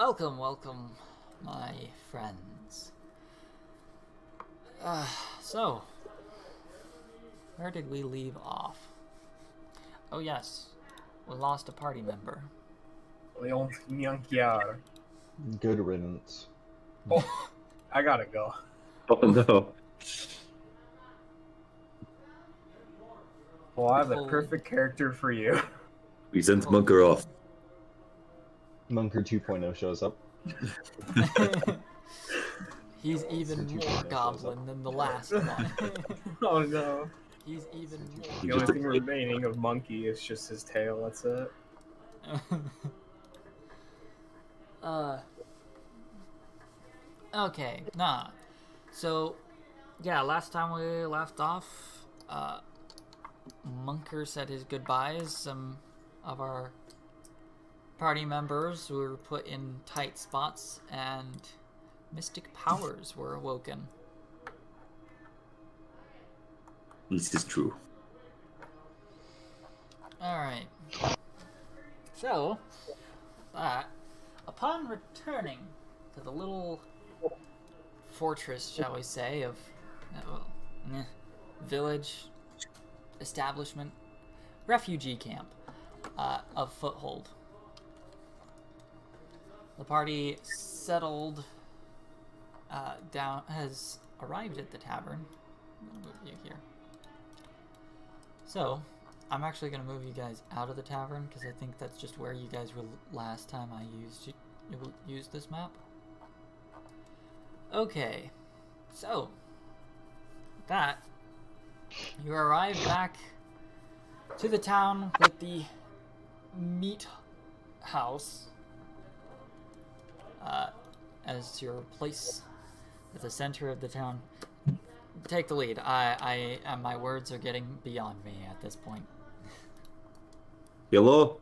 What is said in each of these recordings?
Welcome, welcome, my friends. So, where did we leave off? Oh yes, we lost a party member. Good riddance. Oh, I gotta go. Oh no. Well, I have the perfect character for you. We sent Munker off. Munker 2.0 shows up. He's even more goblin than the last one. Oh no. He's even more. The only thing remaining of Monkey is just his tail, that's it. Okay, nah. So, yeah, last time we left off, Munker said his goodbyes. Some of our party members were put in tight spots, and mystic powers were awoken. This is true. Alright. So, upon returning to the little fortress, shall we say, of village, establishment, refugee camp of Foothold, the party settled down, has arrived at the tavern. I'm going to move you here. So, I'm actually going to move you guys out of the tavern, because I think that's just where you guys were last time I used this map. Okay, so, that, you arrive back to the town with the meat house as your place at the center of the town. Take the lead. My words are getting beyond me at this point. Hello.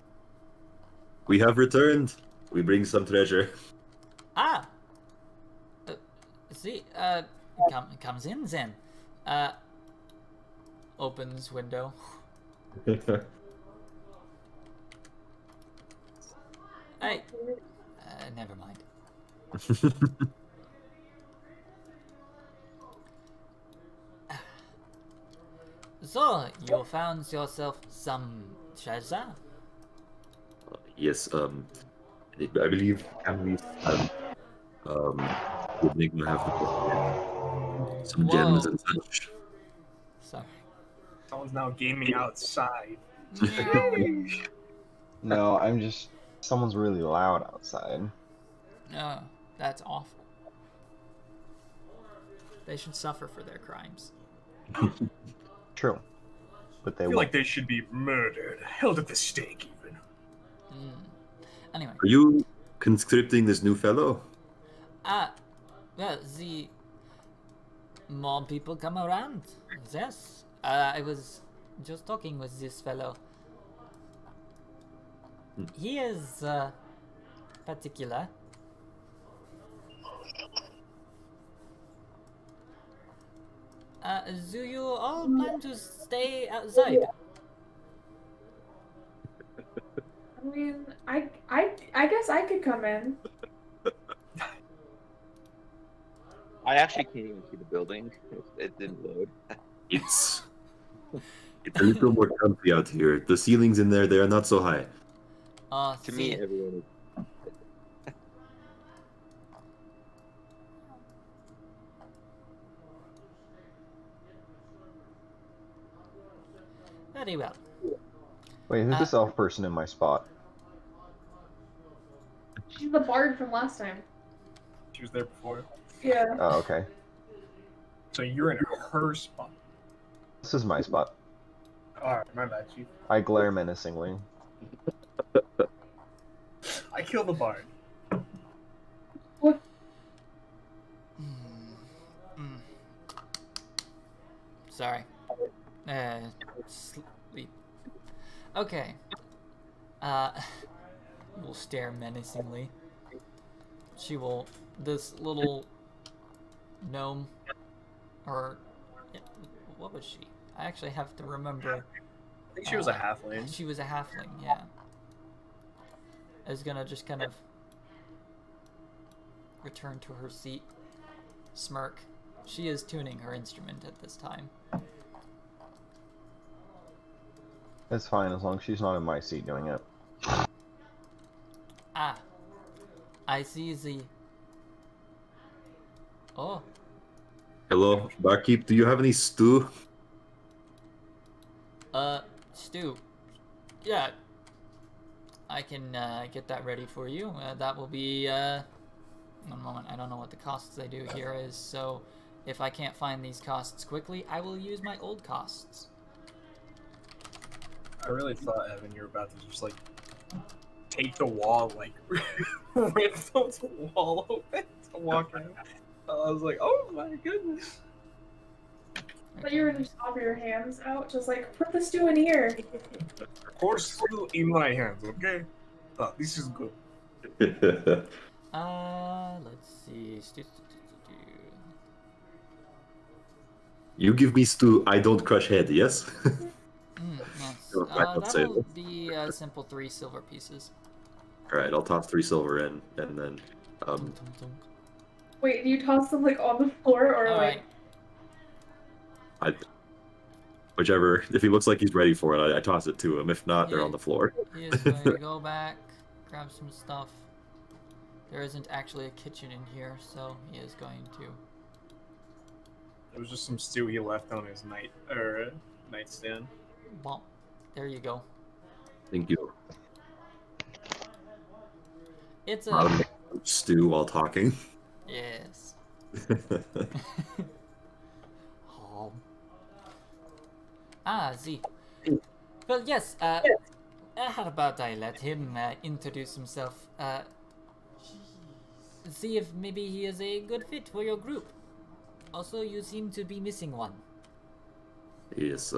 We have returned. We bring some treasure. Ah. See. Comes in then. Opens window. Hey. Never mind. So, you found yourself some treasure? Yes, I believe Amelise and Enigma have some gems and such. Sorry. Someone's now gaming outside. No, I'm just... Someone's really loud outside. No, that's awful. They should suffer for their crimes. True. But they I feel won't. like they should be murdered, held at the stake even. Anyway. Are you conscripting this new fellow? Well, the more people come around. Yes. I was just talking with this fellow. He is particular. Do you all plan to stay outside? I mean, I guess I could come in. I actually can't even see the building. It didn't load. It's a little more comfy out here. The ceilings in there, they are not so high. To me, everyone is. Very well. Wait, who's this elf person in my spot? She's the bard from last time. She was there before. Yeah. Oh, okay. So you're in her spot. This is my spot. Alright, my bad, Chief. I glare menacingly. I kill the bard. What? Sorry. Sleep. Okay. Will stare menacingly. She will. This little gnome, or what was she? I actually have to remember. I think she was a halfling. She was a halfling, yeah. Is gonna just kind of return to her seat, smirk. She is tuning her instrument at this time. It's fine as long as she's not in my seat doing it. Ah, I see the... Oh, Hello, barkeep. Do you have any stew? Stu. Yeah, I can get that ready for you. That will be, one moment. I don't know what the costs they do here is, so if I can't find these costs quickly, I will use my old costs. I really thought, Evan, you were about to just like take the wall, like rip the wall open to walk in. I was like, oh my goodness. But you were just offer your hands out, just like put the stew in here. Pour stew in my hands, okay? Oh, this is good. Let's see. You give me stew, I don't crush head, yes? Yes. No, I don't say That'll that. be simple 3 silver pieces. Alright, I'll toss 3 silver in, and then, Wait, do you toss them like on the floor or Alright. like? whichever. If he looks like he's ready for it, I toss it to him. If not, they're on the floor. He is going to go back, grab some stuff. There isn't actually a kitchen in here, so he is going to. It was just some stew he left on his nightstand. Well, there you go. Thank you. It's I'll a... make stew while talking. Yes. Oh. Ah, see. Well, yes, how about I let him introduce himself? See if maybe he is a good fit for your group. Also, you seem to be missing one. Yes,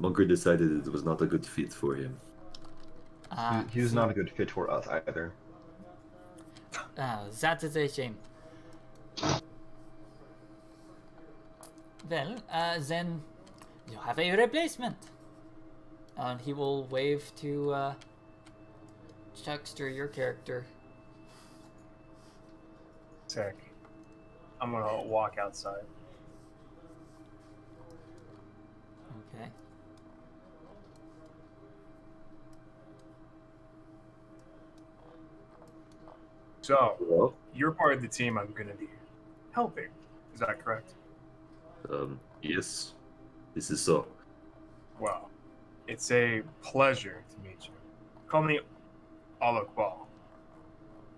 Munker decided it was not a good fit for him. He was not a good fit for us either. That is a shame. Well, then you have a replacement. And he will wave to Chuckster, your character. Sick. I'm gonna walk outside. Okay. So, Well, you're part of the team I'm gonna be helping. Is that correct? yes, this is so. Well, it's a pleasure to meet you. Call me Alokbal.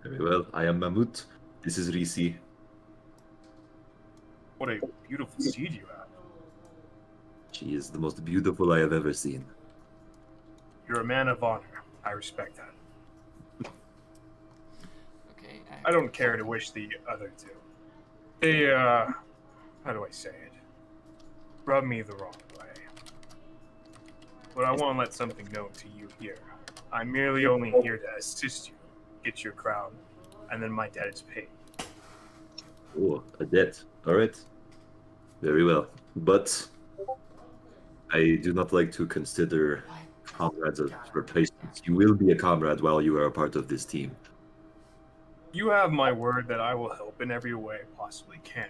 Very well, I am Mammut. This is Risi. What a beautiful steed you have. She is the most beautiful I have ever seen. You're a man of honor. I respect that. Okay. I don't care to wish the other two. They, how do I say it? Rub me the wrong way. But I want to let something known to you here. I'm merely only here to assist you, get your crown, and then my debt is paid. Oh, a debt. Alright. Very well. But I do not like to consider comrades as replacements. You will be a comrade while you are a part of this team. You have my word that I will help in every way I possibly can.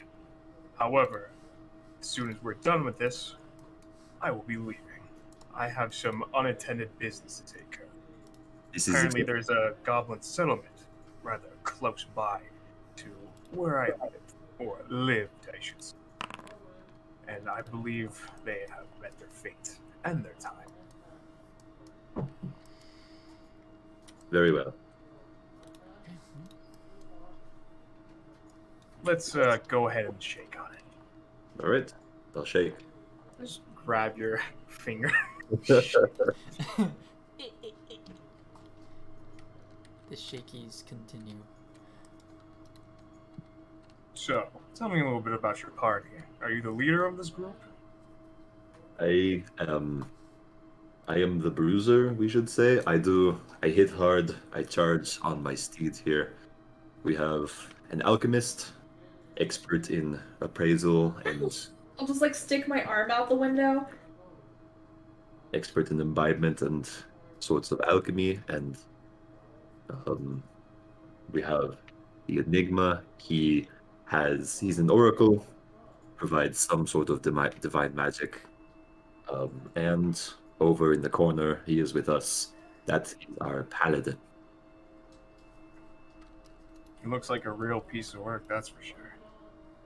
However, as soon as we're done with this, I will be leaving. I have some unattended business to take care of. This is Apparently there's a goblin settlement rather close by to where I live, or lived, I should say. And I believe they have met their fate and their time. very well. Let's go ahead and shake on it. Alright, I'll shake. Just grab your finger. The shakies continue. So, tell me a little bit about your party. Are you the leader of this group? I am the bruiser, we should say. I hit hard, I charge on my steed here. We have an alchemist, expert in appraisal and I'll just like stick my arm out the window. expert in imbibement and sorts of alchemy, and we have the Enigma. He's an oracle, provides some sort of divine magic. And over in the corner, he is with us. That is our Paladin. He looks like a real piece of work, that's for sure.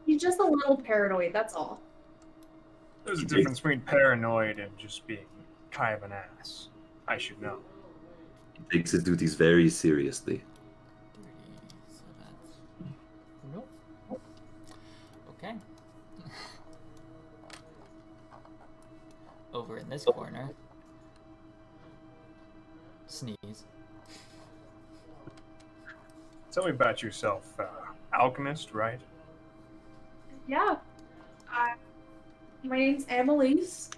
He's just a little paranoid, that's all. There's a difference between paranoid and just being kind of an ass. I should know. He takes his duties very seriously. 30, so that's... Nope. Okay. Over in this corner. Sneeze. Tell me about yourself. Alchemist, right? Yeah. My name's Amelise,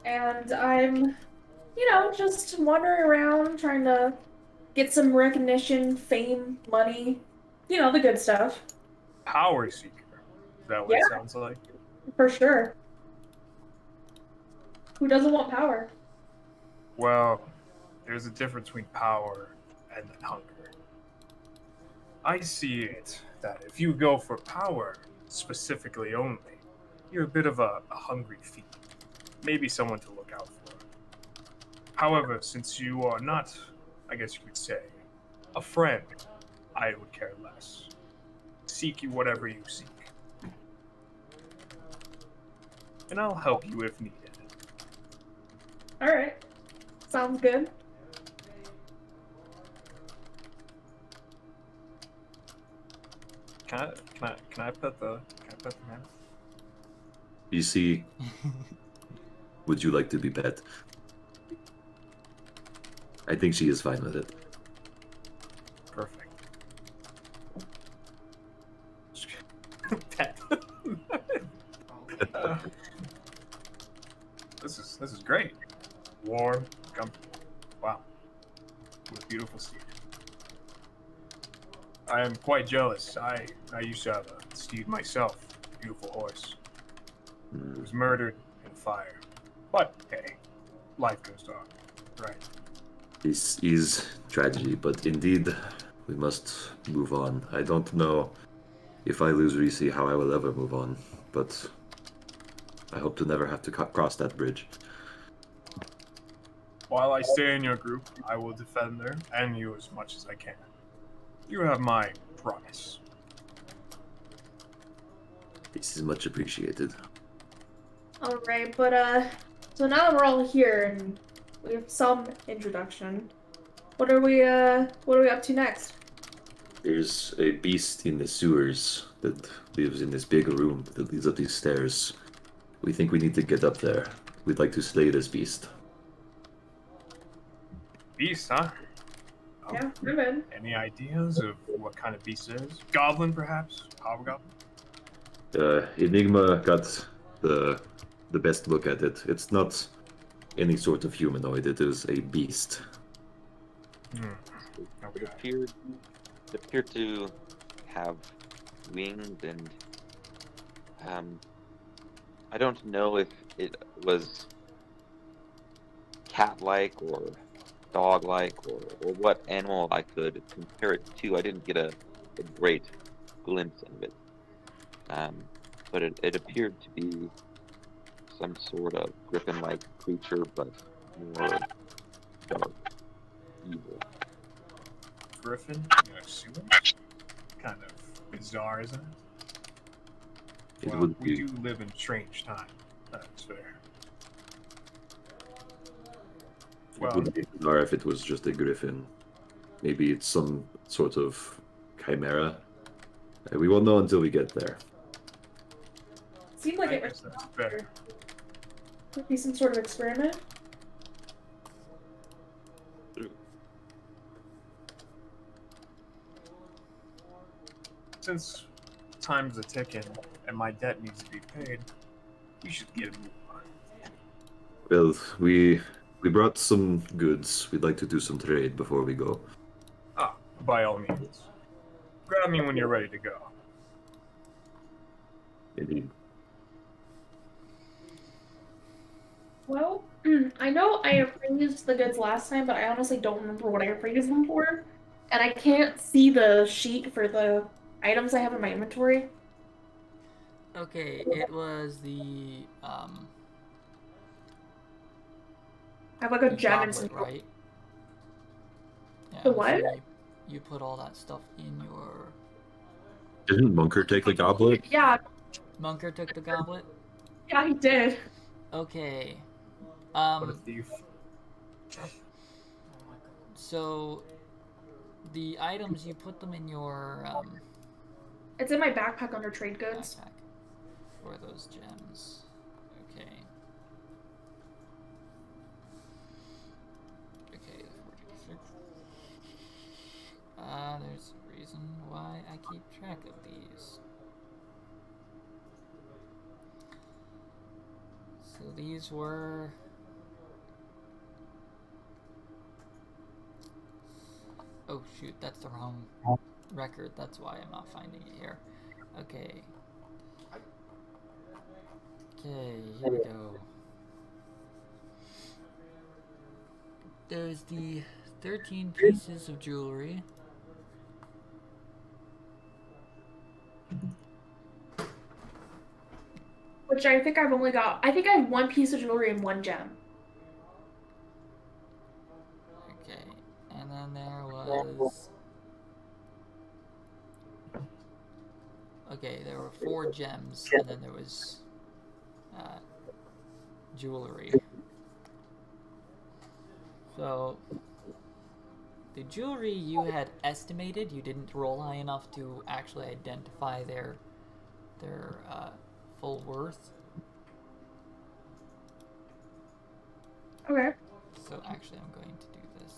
and I'm, just wandering around trying to get some recognition, fame, money, the good stuff. Power seeker. Is that what it sounds like? For sure. Who doesn't want power? Well, there's a difference between power and then hunger. I see it that if you go for power specifically only, you're a bit of a hungry fiend. Maybe someone to look out for. However, since you are not, I guess you could say, a friend, I would care less. Seek you whatever you seek. And I'll help you if needed. Alright. Sounds good. Can I put the man? You see, would you like to be pet? I think she is fine with it. Perfect. Pet. This is great. Warm, comfortable. Wow. What a beautiful steed. I am quite jealous. I used to have a steed myself. Beautiful horse. It was murdered in fire. But hey, life goes on, right? This is tragedy, but indeed, we must move on. I don't know if I lose Reese how I will ever move on, but I hope to never have to cross that bridge. While I stay in your group, I will defend her and you as much as I can. You have my promise. This is much appreciated. Alright, but so now that we're all here and we have some introduction, what are we up to next? There's a beast in the sewers that lives in this big room that leads up these stairs. We think we need to get up there. We'd like to slay this beast. Beast, huh? Yeah, I'm in. Any ideas of what kind of beast it is? Goblin, perhaps? Hobgoblin? Enigma got the best look at it. It's not any sort of humanoid. It is a beast. Okay. It appeared to have wings, and I don't know if it was cat-like or dog-like or what animal I could compare it to. I didn't get a great glimpse of it, but it appeared to be some sort of griffin-like creature, but more dark, evil. Griffin in a sewer? Kind of bizarre, isn't it? It Well, would we be. do live in strange times. That's fair. It Well, would be bizarre if it was just a griffin. Maybe it's some sort of chimera. We won't know until we get there. Seemed like I it guess was that's fair. could be some sort of experiment. Since time's a ticking and my debt needs to be paid, we should get a move on. Well, we brought some goods. We'd like to do some trade before we go. Ah, by all means. Grab me when you're ready to go. Indeed. Well, I know I appraised the goods last time, but I honestly don't remember what I appraised them for. And I can't see the sheet for the items I have in my inventory? Okay, it was the I have like a gem and some. goblet, right? Yeah, The I'm sure what? you put all that stuff in your... Didn't Munker take the goblet? Yeah, Munker took the goblet? yeah, he did. Okay. What a thief. So, the items, you put them in your It's in my backpack under trade goods. backpack for those gems. Okay. Okay, 46. There's a reason why I keep track of these. So these were... Oh shoot, that's the wrong record. That's why I'm not finding it here. Okay. Okay, here we go. There's the 13 pieces of jewelry. Which I think I've only got. I think I have one piece of jewelry and one gem. Okay, and then there was... Okay, there were 4 gems, and then there was jewelry. So, the jewelry you had estimated, you didn't roll high enough to actually identify their full worth. Okay. So actually I'm going to do this.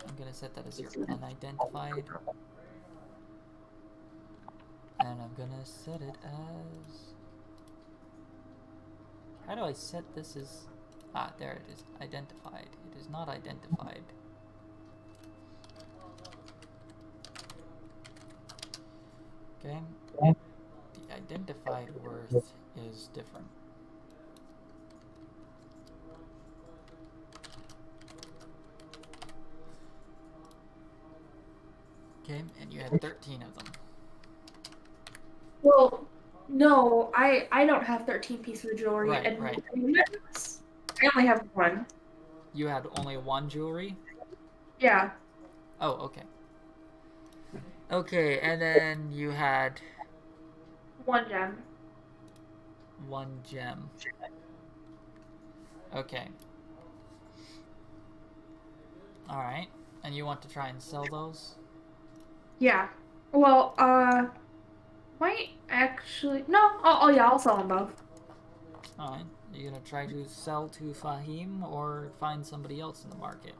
I'm going to set that as your unidentified. And I'm going to set it as... How do I set this as... Ah, there it is. Identified. It is not identified. Okay. The identified worth is different. Okay, and you had 13 of them. Well, no, I don't have 13 pieces of jewelry, Right, and right. I only have one. You had only one jewelry? Yeah. Oh, okay. Okay, and then you had One gem. one gem. Okay. Alright, and you want to try and sell those? Yeah. Well, might actually no. Yeah, I'll sell them both. Alright, you gonna try to sell to Fahim or find somebody else in the market?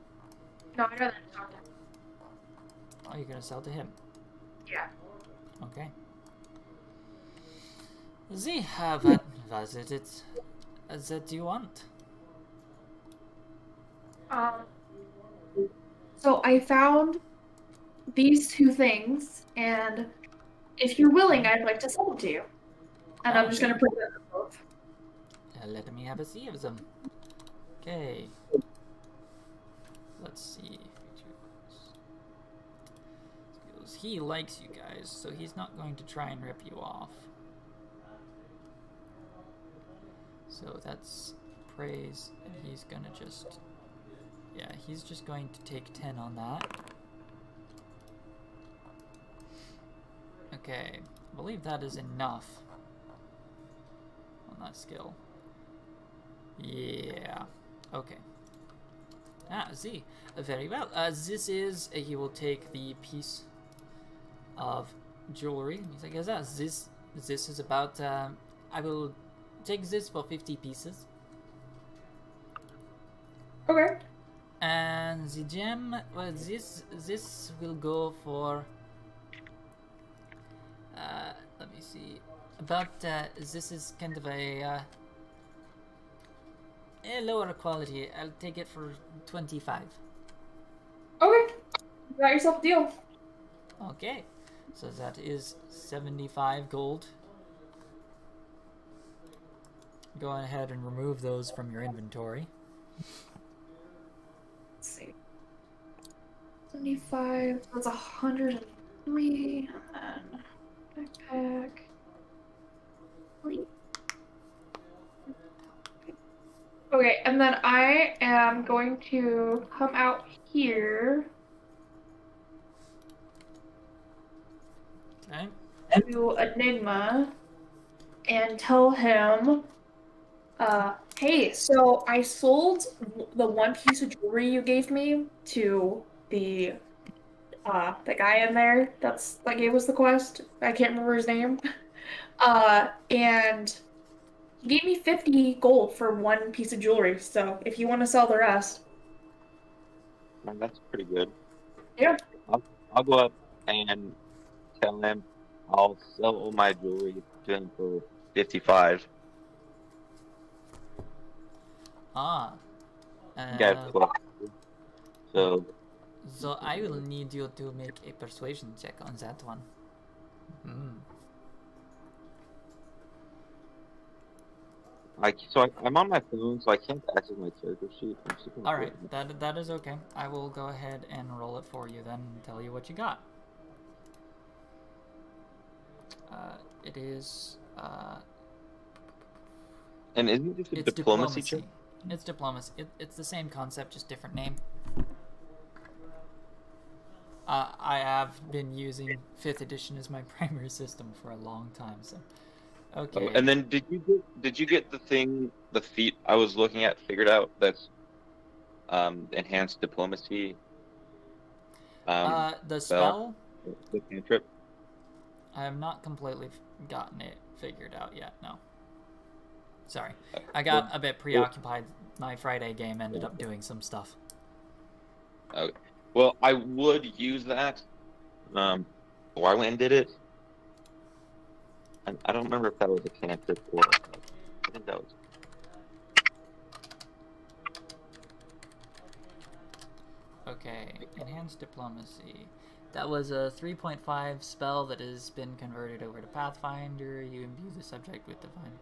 No, I'd rather talk to him. Oh, you're gonna sell to him? Yeah. Okay. Sie, what was it that you want? So I found these 2 things, and if you're willing, I'd like to sell them to you. And I'm just gonna put them both. Let me have a see of them. Okay. Let's see. Skills. He likes you guys, so he's not going to try and rip you off. So that's praise, and he's gonna just... Yeah, he's just going to take 10 on that. Okay, I believe that is enough on that skill. Yeah, okay. Ah, Z, very well. This is, he will take the piece of jewelry. He's like, yeah, this is about, I will take this for 50 pieces. Okay. And the gem, well, this will go for, let me see, about, this is kind of a lower quality. I'll take it for 25. Okay. You got yourself a deal. Okay, so that is 75 gold. Go ahead and remove those from your inventory. Let's see. 75. That's 103. And backpack. Okay, and then I am going to come out here Okay. to Enigma and tell him, hey, so I sold the one piece of jewelry you gave me to the guy in there that gave us the quest. I can't remember his name. And he gave me 50 gold for one piece of jewelry, so if you want to sell the rest. Man, that's pretty good. Yeah. I'll go up and tell him I'll sell all my jewelry to him for 55. Yeah, so so I will need you to make a persuasion check on that one. I'm on my phone, so I can't access my character sheet. All right, that is okay. I will go ahead and roll it for you then and tell you what you got. It is. And isn't this a It's diplomacy check? It's diplomacy. It's the same concept, just different name. I have been using 5th edition as my primary system for a long time, so. Okay. Oh, and then did you get the feat I was looking at figured out that's enhanced diplomacy? The spell? The cantrip? I have not completely gotten it figured out yet, no. Sorry. I got a bit preoccupied. My Friday game ended up doing some stuff. Okay. Well, I would use that. I went and did it. And I don't remember if that was a cantrip or... I think that was... Okay, enhanced diplomacy. That was a 3.5 spell that has been converted over to Pathfinder. You imbue the subject with divine.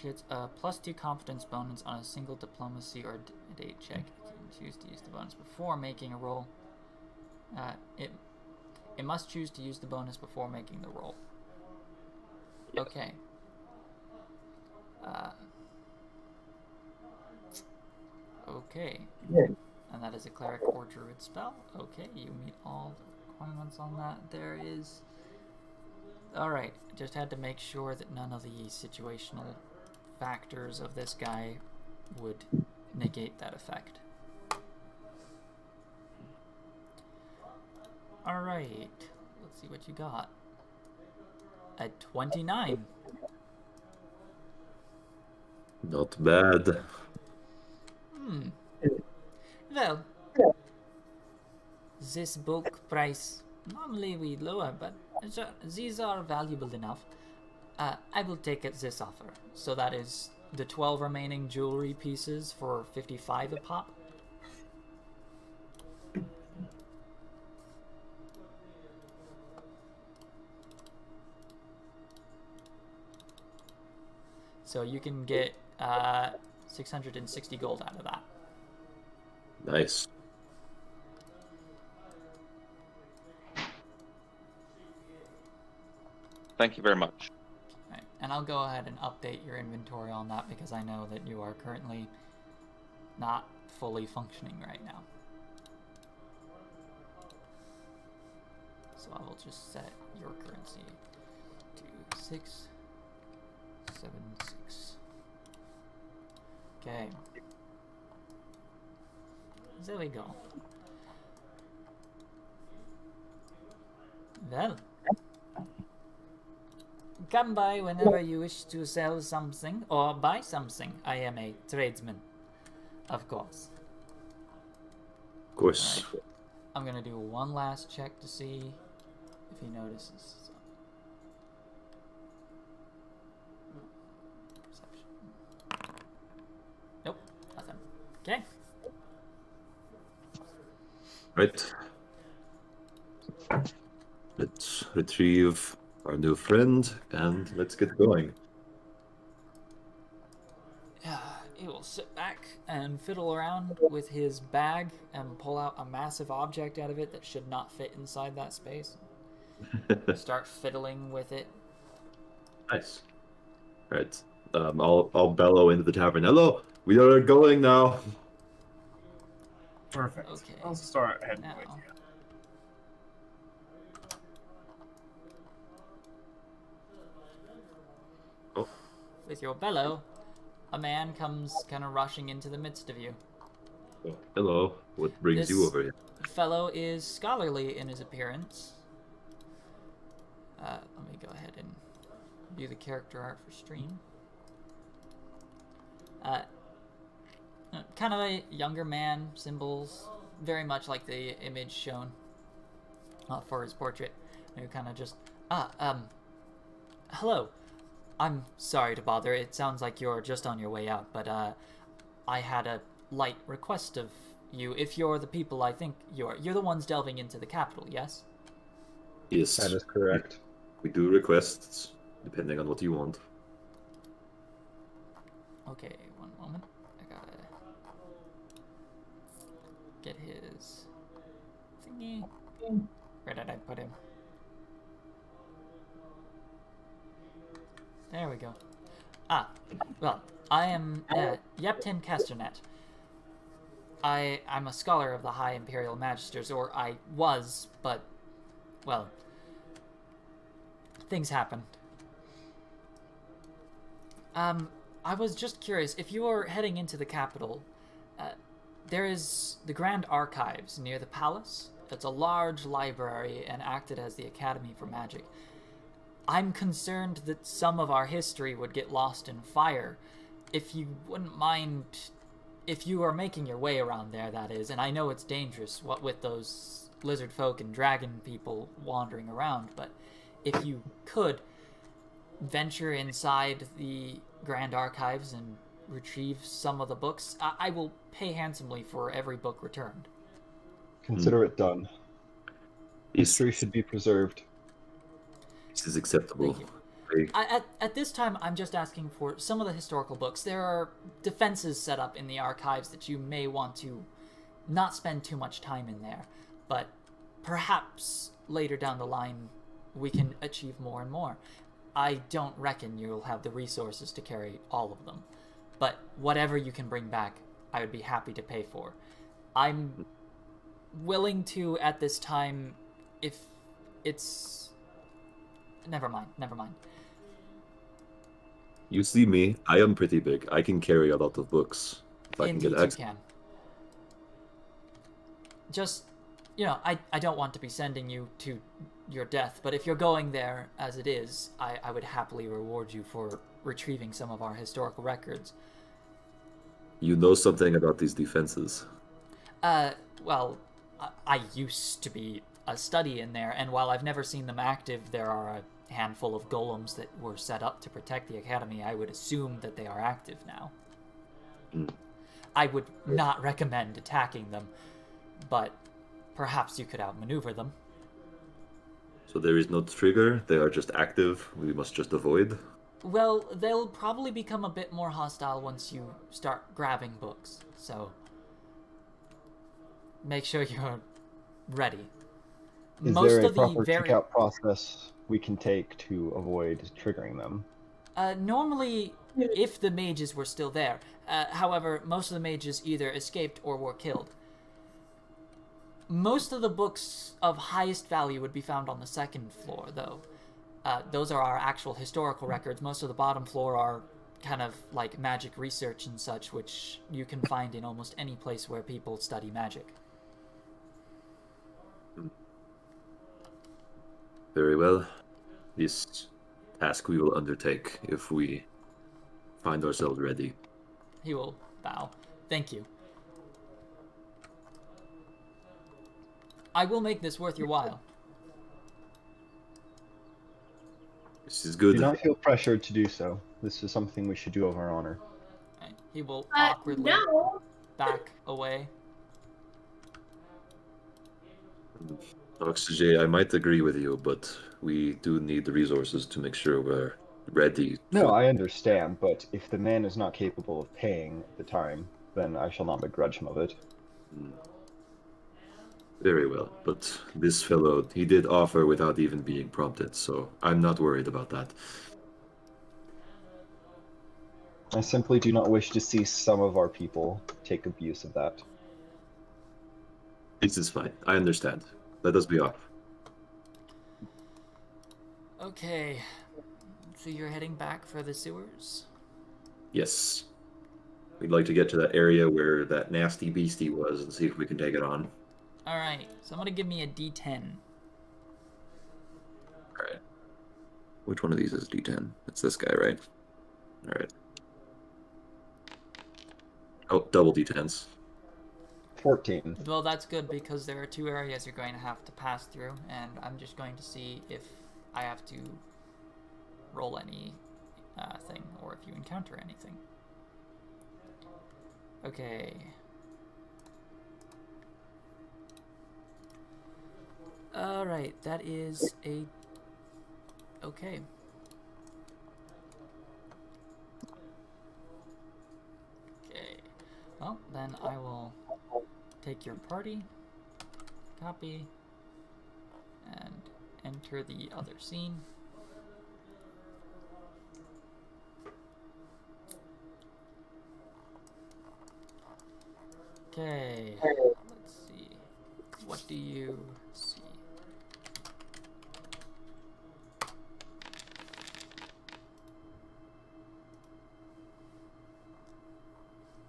Gets a +2 confidence bonus on a single diplomacy or date check. You can choose to use the bonus before making a roll. It must choose to use the bonus before making the roll. Yes. Okay. Okay. Yeah. And that is a cleric or druid spell. Okay, you meet all the requirements on that. There is... Alright, just had to make sure that none of the situational factors of this guy would negate that effect. Alright, let's see what you got. At 29. Not bad. Well, this book price, normally we lower, but these are valuable enough. I will take this offer. So that is the 12 remaining jewelry pieces for 55 a pop. So you can get 660 gold out of that. Nice. Thank you very much. Right. And I'll go ahead and update your inventory on that because I know that you are currently not fully functioning right now. So I will just set your currency to 676. Okay. There we go. Well, come by whenever you wish to sell something or buy something. I am a tradesman, of course. Of course. Right. I'm gonna do one last check to see if he notices. Perception. Nope, nothing. Okay. Right. Let's retrieve our new friend and let's get going. Yeah, he will sit back and fiddle around with his bag and pull out a massive object out of it that should not fit inside that space. Start fiddling with it. Nice. All right. I'll bellow into the tavern. Hello, we are going now. Perfect. Okay. I'll start heading Now. with you. With your bellow, a man comes kind of rushing into the midst of you. Oh, hello. What brings you This- over here? Fellow is scholarly in his appearance. Let me go ahead and do the character art for stream. Kind of a younger man, symbols, very much like the image shown for his portrait. And kind of just, hello. I'm sorry to bother. It sounds like you're just on your way out, but I had a light request of you. If you're the people I think you're the ones delving into the capital, yes? Yes. That is correct. We do requests, depending on what you want. Okay, one moment. I gotta get his thingy. Where did I put him? There we go. Well, I am Yeptin Kesternet. I'm a scholar of the High Imperial Magisters, or I was, but, well, things happen. I was just curious, if you are heading into the capital, there is the Grand Archives near the palace. It's a large library and acted as the Academy for Magic. I'm concerned that some of our history would get lost in fire. If you wouldn't mind, if you are making your way around there, that is, and I know it's dangerous, what with those lizard folk and dragon people wandering around, but if you could venture inside the Grand Archives and retrieve some of the books, I will pay handsomely for every book returned. Consider it done. Yes, History should be preserved. this is acceptable. Thank you. At this time, I'm just asking for some of the historical books. There are defenses set up in the archives that you may want to not spend too much time in there, but perhaps later down the line we can achieve more and more. I don't reckon you'll have the resources to carry all of them, but whatever you can bring back, I would be happy to pay for. I'm willing to, at this time, if it's... Never mind. You see me, I am pretty big. I can carry a lot of books. If I can Indeed get you access. can. Just, I don't want to be sending you to your death, but if you're going there as it is, I would happily reward you for retrieving some of our historical records. You know something about these defenses. Well, I used to be a study in there, and while I've never seen them active, there are a handful of golems that were set up to protect the academy. I would assume that they are active now. I would not recommend attacking them, but perhaps you could outmaneuver them. So there is no trigger, they are just active, we must just avoid. Well, they'll probably become a bit more hostile once you start grabbing books, so make sure you're ready. Is there a proper checkout process we can take to avoid triggering them? Normally, if the mages were still there. However, most of the mages either escaped or were killed. Most of the books of highest value would be found on the second floor, though. Those are our actual historical records. Most of the bottom floor are kind of like magic research and such, which you can find in almost any place where people study magic. Very well. This task we will undertake if we find ourselves ready. He will bow. Thank you. I will make this worth your while. This is good. Do not feel pressured to do so. This is something we should do of our honor. Right. He will awkwardly No. back away. Oczixei, I might agree with you, but we do need the resources to make sure we're ready. No, I understand, but if the man is not capable of paying at the time, then I shall not begrudge him of it. Very well, but this fellow, he did offer without even being prompted, so I'm not worried about that. I simply do not wish to see some of our people take abuse of that. This is fine. I understand. Let us be off. Okay. So you're heading back for the sewers? Yes. We'd like to get to that area where that nasty beastie was and see if we can take it on. Alright, so I'm gonna give me a D10. Alright. Which one of these is D10? It's this guy, right? Alright. Oh, double D10s. 14. Well, that's good because there are 2 areas you're going to have to pass through, and I'm just going to see if I have to roll any thing, or if you encounter anything. Okay. Alright, that is a... Okay. Okay. Well, then I will take your party, copy, and enter the other scene. Okay, let's see. What do you see?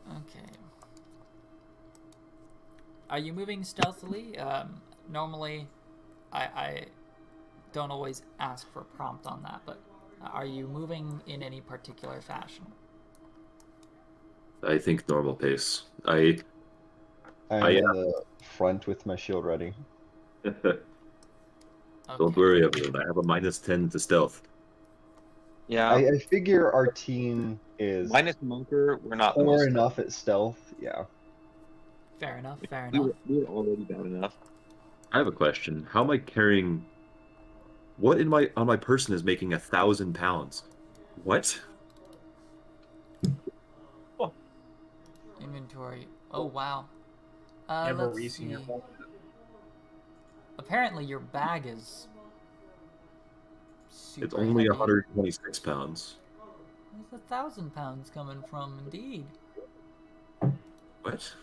Okay. Are you moving stealthily? Normally, I don't always ask for a prompt on that, but are you moving in any particular fashion? I think normal pace. I I'm in the front with my shield ready. Don't worry, everyone. I have a -10 to stealth. Yeah. I figure our team is Minus Munker, we're not the poor most enough at stealth. Yeah. Fair enough, fair enough. we were already bad enough. I have a question. How am I carrying... What on my person is making 1,000 pounds? What? Inventory. Oh, wow. Never Let's reason your see. wallet. Apparently your bag is super It's only heavy. 126 pounds. Where's 1,000 pounds coming from, indeed? What?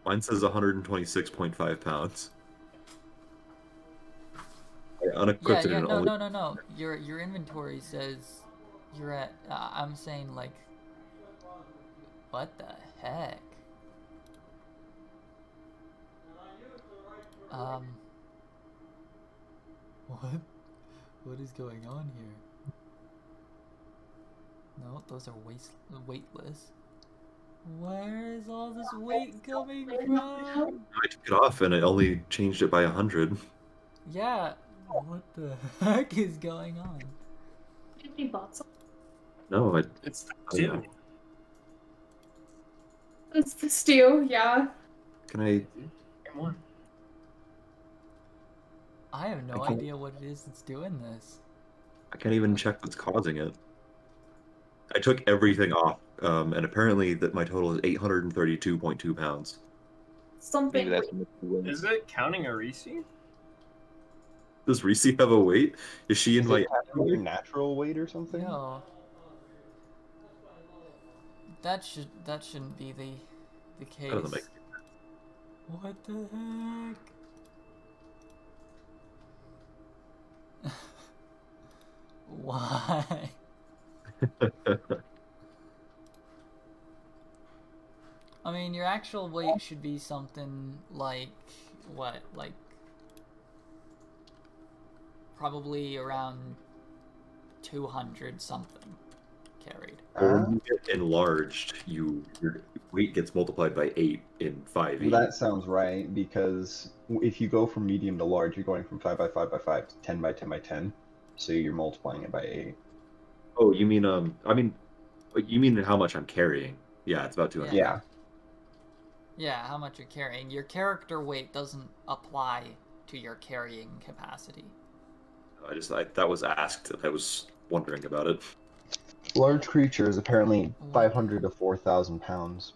Mine says 126.5 pounds. I unequipped it and no, only... no. Your inventory says you're at. I'm saying like, what the heck? What is going on here? No, those are weightless. Where is all this weight coming from? I took it off and I only changed it by 100. Yeah, what the heck is going on? You bought some? No, It's the stew. It's the stew, yeah. Can I... Come on. I have no idea what it is that's doing this. I can't even check what's causing it. I took everything off, and apparently that my total is 832.2 pounds. Something. Maybe that's Is it counting Aex? Does Reese have a weight? Is she in Is my... it your natural weight or something? No. That shouldn't be the case. That doesn't make... What the heck? Why? I mean, your actual weight should be something like, what, like, probably around 200 something carried. When you get enlarged, your weight gets multiplied by 8 in 5e. That sounds right, because if you go from medium to large, you're going from 5 by 5 by 5 to 10 by 10 by 10. So you're multiplying it by 8. Oh, you mean, you mean how much I'm carrying? Yeah, it's about 200. Yeah. Yeah, how much you're carrying. Your character weight doesn't apply to your carrying capacity. That was asked. I was wondering about it. Large creatures apparently 500 to 4,000 pounds.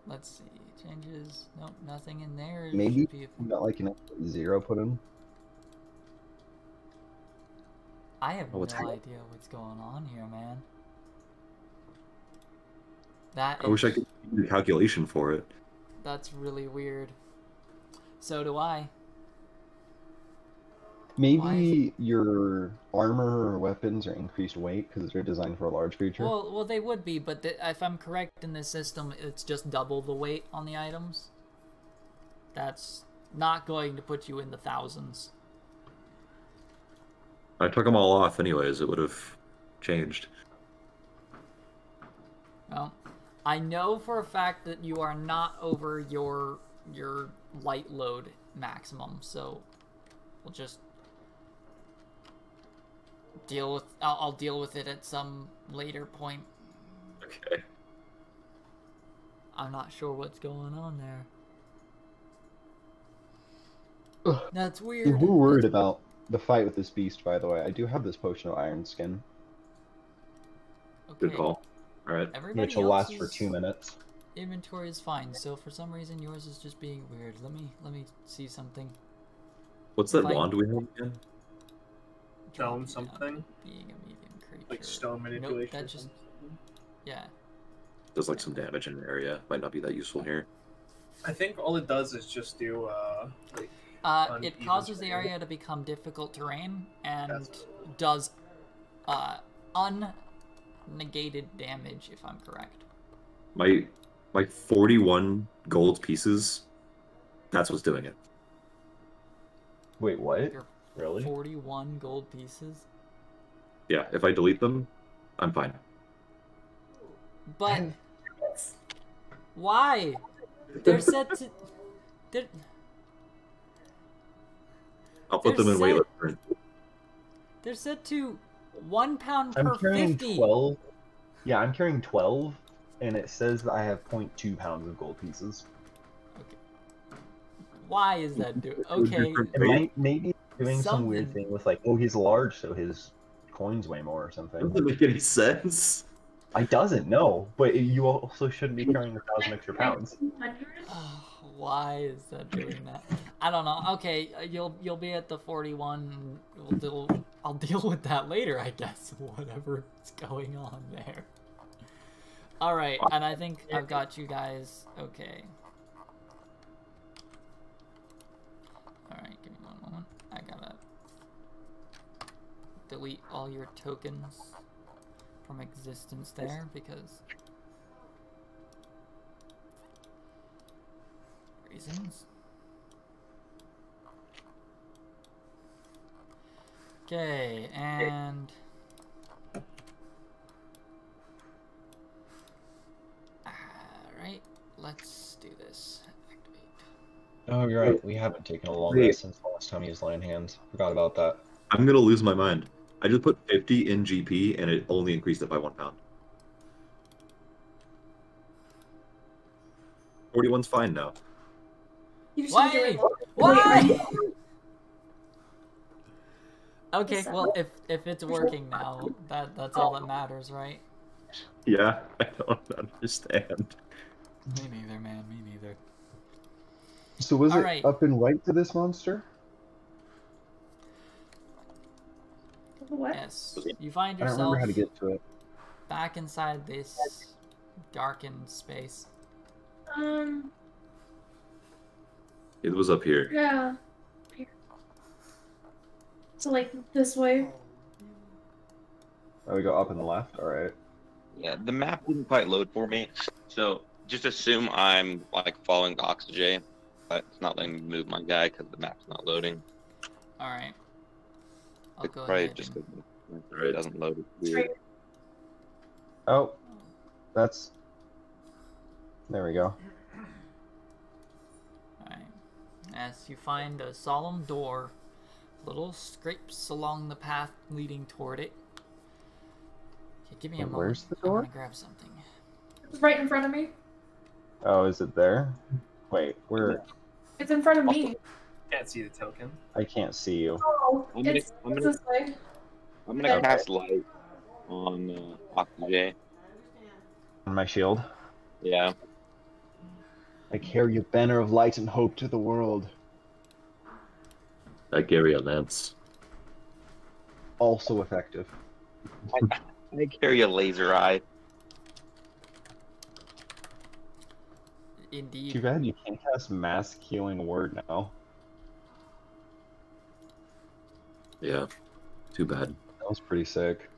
Let's see. Changes. Nope, nothing in there. It Maybe should be you got like an 0 put in. I have no what's happening? idea what's going on here, man. That I wish I could do the calculation for it. That's really weird. So do I. Maybe your armor or weapons are increased weight because they're designed for a large creature. Well, they would be, but if I'm correct in this system, it's just double the weight on the items. That's not going to put you in the thousands. I took them all off anyways. It would have changed. Well, I know for a fact that you are not over your light load maximum, so we'll just deal with. I'll deal with it at some later point. Okay. I'm not sure what's going on there. Ugh. That's If weird. we're worried about the fight with this beast, by the way, I do have this potion of iron skin, Good Okay. call. All right. Everybody which will last for else's 2 minutes. inventory is fine. So for some reason yours is just being weird. Let me see something. What's that If I- wand we have again? Stone Drop something? down, being a medium creature. Like stone Nope, manipulation that or just something. yeah. Does like some damage in an area. Might not be that useful here. I think all it does is just do like It Uneven causes the terrain. area to become difficult terrain and That's does unnegated damage, if I'm correct. My 41 gold pieces. That's what's doing it. Wait, what? Your Really? 41 gold pieces. Yeah. If I delete them, I'm fine. But why? They're set to. They're, I'll put them in They're weightless. they're set to 1 pound I'm per carrying 50. 12. Yeah, I'm carrying 12, and it says that I have 0.2 pounds of gold pieces. Why is that doing? Okay, It might maybe doing some weird Something. thing with like, oh, he's large, so his coins weigh more or something. Doesn't make any sense. It doesn't, no, but you also shouldn't be carrying 1,000 extra pounds. why is that doing that? I don't know. Okay, you'll be at the 41. I'll deal with that later, I guess. Whatever's going on there. All right, and I think I've got you guys. Okay. All right, give me one moment. I gotta delete all your tokens from existence there because reasons. Okay, and alright, let's do this. Activate. Oh, you're right. We haven't taken a long rest since the last time he used Lion Hands. Forgot about that. I'm gonna lose my mind. I just put 50 in GP and it only increased it by 1 pound. 41's fine now. You just Why? need to Why? Okay, well if it's working now, that's all that matters, right? Yeah, I don't understand. Me neither, man. Me neither. So was All it right. up and right to this monster? What? Yes. You find I don't yourself remember how to get to it. back inside this darkened space. It was up here. Yeah. So like this way. Oh, we go up and left? Alright. Yeah, the map didn't quite load for me, so just assume I'm like following the Oczixei, but it's not letting me move my guy because the map's not loading. All right. I'll It's go probably ahead. just and- it doesn't load. It's It's weird. right. Oh. That's... There we go. Alright. As you find a solemn door, little scrapes along the path leading toward it. Okay, give me a And moment. where's the I want door? to grab something. It's right in front of me. Oh, is it there? Wait, where? It's in front of me. Can't see the token. I can't see you. Oh, I'm gonna- it's I'm gonna- this way. I'm gonna cast light on Oczixei. On my shield. Yeah. I carry a banner of light and hope to the world. I carry a lance. Also effective. I carry a laser eye. Indeed. Too bad you can't cast Mass Healing Word now. Yeah. Too bad. That was pretty sick.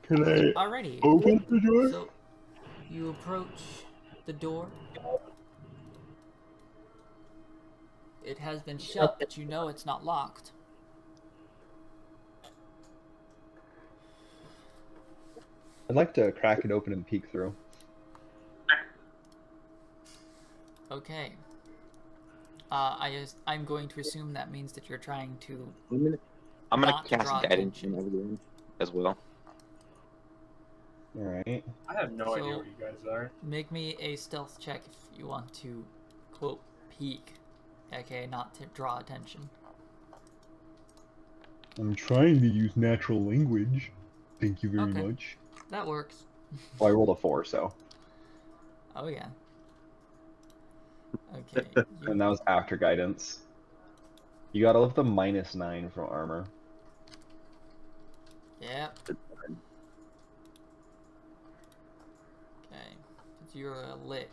Can I Alrighty. open the door? So you approach the door. It has been shut, but you know it's not locked. I'd like to crack it open and peek through. Okay. I'm going to assume that means that you're trying to I'm gonna not cast draw guidance attention. on everyone as well. Alright. I have no idea So- where you guys are. make me a stealth check if you want to, quote, peek. Okay, not to draw attention. I'm trying to use natural language. Thank you very Okay. much. That works. Well, I rolled a 4, so. Oh yeah. Okay. And that was after guidance. You gotta lift the -9 from armor. Yep. Okay. You're lit.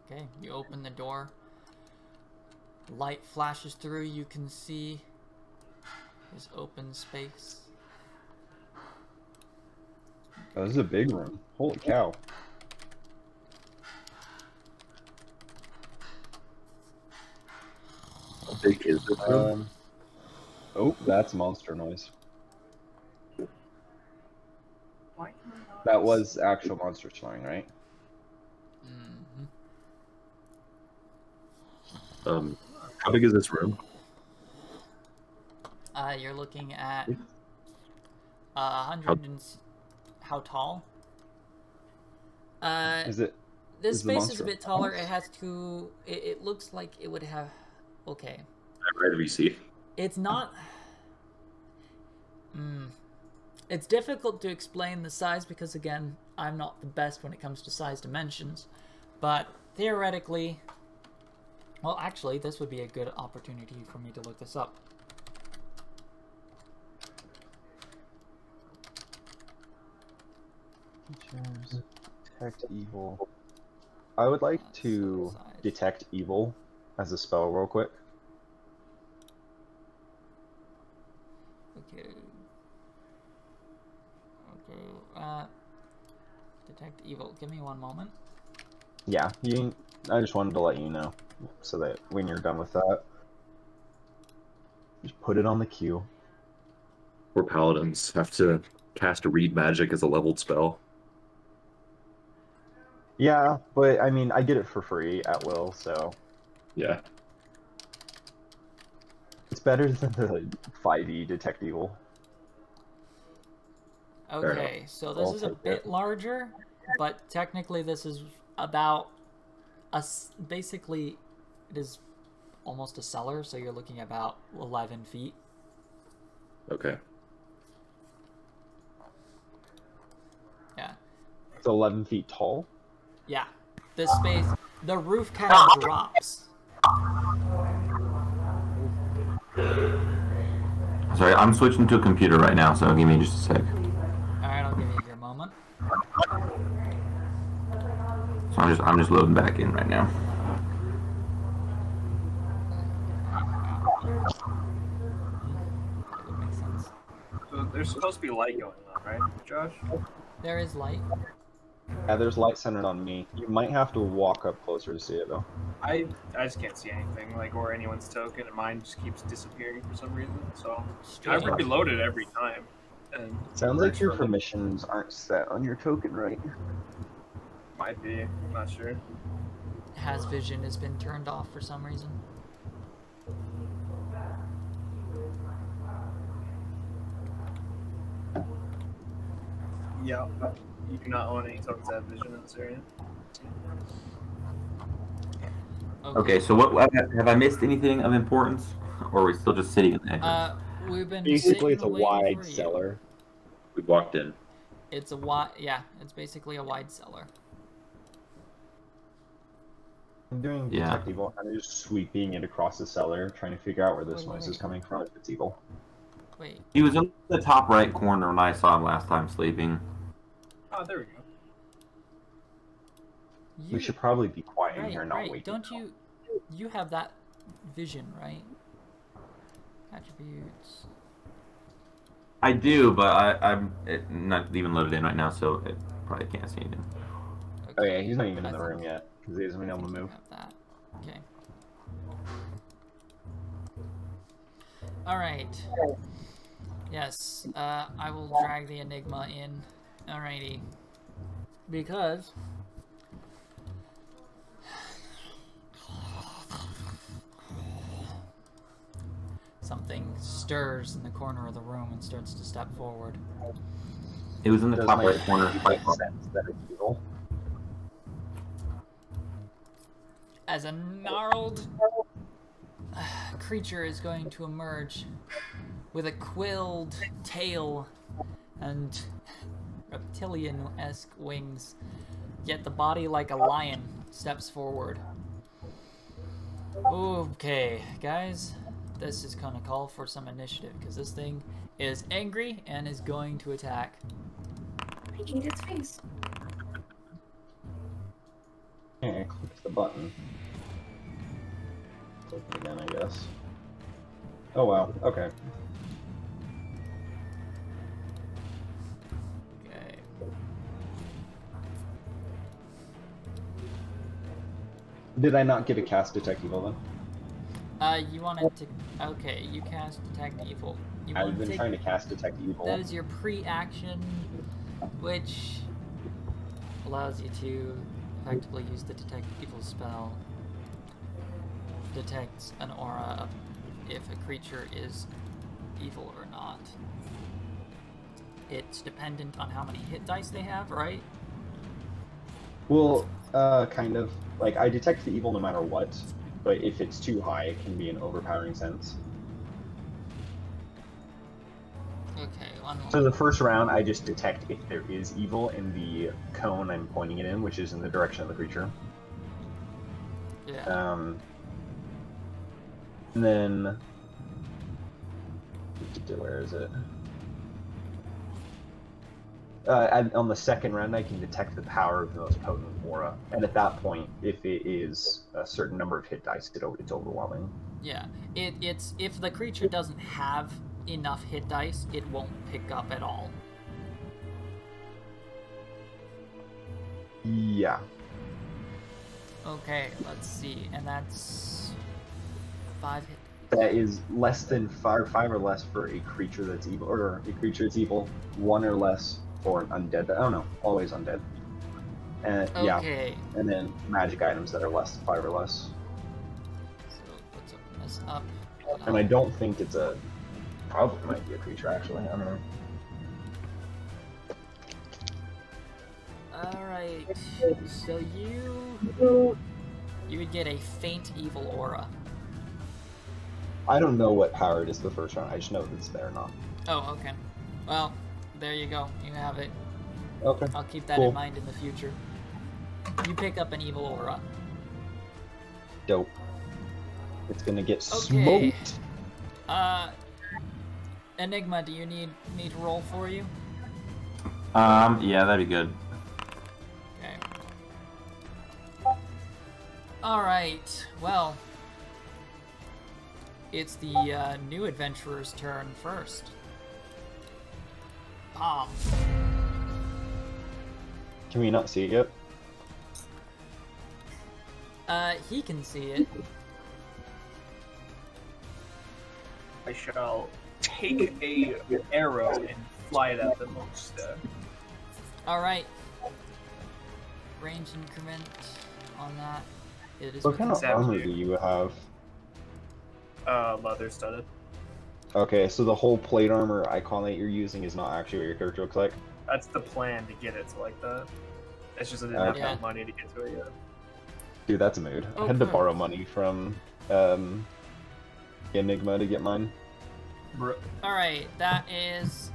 Okay, you open the door. Light flashes through, you can see this open space. Oh, this is a big room. Holy cow. How big is this room? Oh, that's monster noise. That was actual monster snoring, right? Mm-hmm. How big is this room? You're looking at 100 and... How tall? Is it? This is the space is a monster bit taller. It has to... It looks like it would have... Okay. Right, VC. It's not... It's difficult to explain the size because, again, I'm not the best when it comes to size dimensions. But theoretically... Well, actually, this would be a good opportunity for me to look this up. Features, detect evil. I would like to detect evil as a spell real quick. Okay. Detect evil. Give me one moment. Yeah, I just wanted to let you know, so that when you're done with that, just put it on the queue. We're paladins. Have to cast a read magic as a leveled spell. Yeah, but I mean, I get it for free at will, so Yeah. it's better than the 5e detect evil. Okay, so this I'll is a take bit it. larger, but technically this is about basically it is almost a cellar, so you're looking at about 11 feet. Okay. Yeah. It's 11 feet tall. Yeah. This space, the roof kind of drops. Sorry, I'm switching to a computer right now, so give me just a sec. Alright, I'll give you your moment. So I'm just loading back in right now. That would make sense. So there's supposed to be light going on, right, Josh? There is light. Yeah, there's light centered on me. You might have to walk up closer to see it, though. I just can't see anything, like, or anyone's token, and mine just keeps disappearing for some reason. So I reload it every time. And Sounds like your permissions aren't set on your token, right? might be. I'm not sure. Has vision has been turned off for some reason. Yeah. You do not own any tokens that have vision in this area. Okay, so what have I missed anything of importance, or are we still just sitting in the entrance? We've been Basically, it's a sitting waiting wide for you. cellar. We walked in. It's a wide, yeah. It's basically a wide cellar. I'm doing detect evil, kind of just sweeping it across the cellar, trying to figure out where this noise is coming from, if it's evil. Wait. He was in the top right corner when I saw him last time sleeping. Oh, there we go. We should probably be quiet in here and not right. wake Don't him you have that vision, right? Attributes. I do, but I'm not even loaded in right now, so I probably can't see anything. out. Oh yeah, he's not even in the room yet, because he hasn't been able to move. Have that. Okay. Alright. Yes, I will drag the Enigma in. Alrighty. Because... something stirs in the corner of the room and starts to step forward. It was in the Does top my right corner. sense that it's evil? As a gnarled creature is going to emerge with a quilled tail and reptilian-esque wings, yet the body like a lion steps forward. Okay, guys, this is gonna call for some initiative because this thing is angry and is going to attack. I hate its face. Yeah, click the button. Click it again, I guess. Oh wow, okay. Okay. Did I not get a cast detect evil then? You wanted to... Okay, you cast Detect Evil. You want I've been trying to cast detect evil. That is your pre-action, which allows you to effectively use the Detect Evil spell. Detects an aura of if a creature is evil or not. It's dependent on how many hit dice they have, right? Well, kind of. Like, I detect the evil no matter what, but if it's too high, it can be an overpowering sense. Okay, one moment. So the first round, I just detect if there is evil in the cone I'm pointing it in, which is in the direction of the creature. Yeah. And then... where is it? On the second round, I can detect the power of the most potent aura, and at that point, if it is a certain number of hit dice, it's overwhelming. Yeah, it's if the creature doesn't have enough hit dice, it won't pick up at all. Yeah. Okay, let's see, and that's 5 hit. That is less than five or less for a creature that's evil, or a creature that's evil, 1 or less for an undead. I don't know, always undead. And Okay. Yeah, and then magic items that are less than 5 or less. So let's open this up. And I don't think it's a. Probably might be a creature actually. I don't know. Alright, so you would get a faint evil aura. I don't know what power it is the first round. I just know that it's there now. Oh, okay. Well, there you go. You have it. Okay. I'll keep that Cool. in mind in the future. You pick up an evil aura. Dope. It's gonna get Okay. smoked. Enigma, do you need me to roll for you? Yeah, that'd be good. Okay. Alright, well. It's the new adventurer's turn first. Palm. Can we not see it yet? He can see it. I shall take a arrow and fly it at the monster. Alright. Range increment on that. It is What kind of Savage armor dude. do you have? Leather studded. Okay, so the whole plate armor icon that you're using is not actually what your character looks like? That's the plan to get it to like that. It's just I didn't have Yeah. enough money to get to it yet. Dude, that's a mood. Oh, I had to good. borrow money from Enigma to get mine. Alright, that is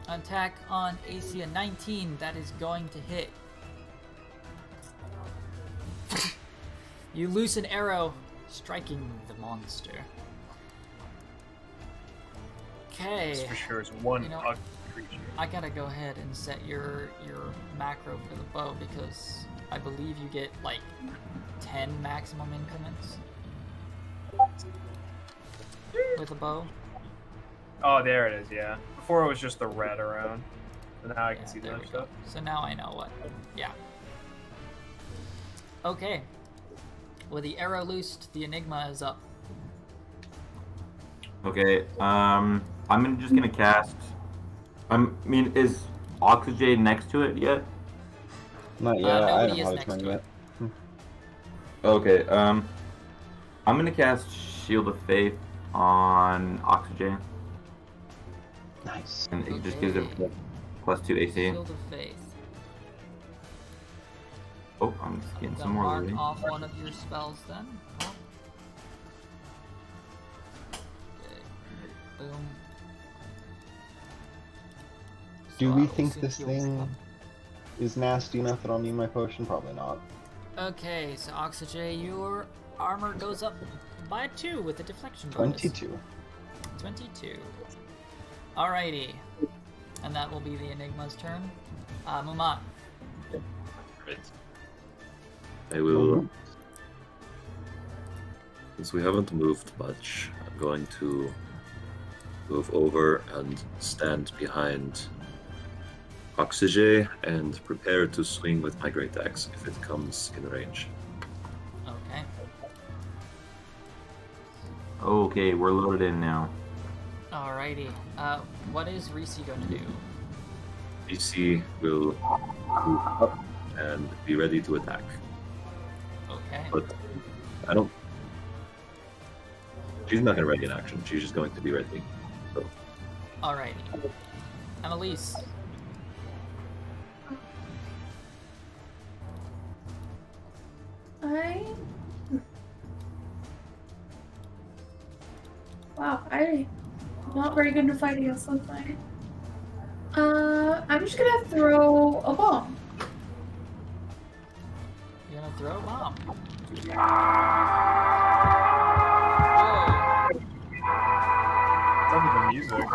attack on AC of 19. That is going to hit. You loose an arrow, striking the monster. Okay. This for sure is one You know, ugly creature. I gotta go ahead and set your macro for the bow because I believe you get like 10 maximum increments with a bow. Oh, there it is, yeah. Before it was just the red around. So now I can Yeah, see there that we stuff. go. So now I know what. Yeah. Okay. With the arrow loosed, the Enigma is up. Okay, just gonna cast. Is Oczixei next to it yet? Not yet. I nobody haven't is had next time to yet. Okay, I'm gonna cast Shield of Faith on Oczixei, Nice. and it just gives it Okay. +2 AC. Shield of Faith. Oh, I'm just getting Then some more mark already. off one of your spells then. Okay. Boom. Do So we I will think sync this your thing spell. is nasty enough that I'll need my potion? Probably not. Okay, so Oczixei, your armor goes up by 2 with the deflection bonus. 22. 22. Alrighty. And that will be the Enigma's turn. Mumat. Right. I will. Since we haven't moved much, I'm going to move over and stand behind Oczixei and prepare to swing with my great axe if it comes in range. Okay. Okay, we're loaded in now. Alrighty. What is Reese gonna do? DC will move up and be ready to attack. Okay. But I don't. She's not going to ready in action. She's just going to be ready. So Alrighty. Amelise. Wow, I'm not very good to fight against something. I'm just gonna throw a bomb. You're gonna throw a bomb. Whoa. Love the music.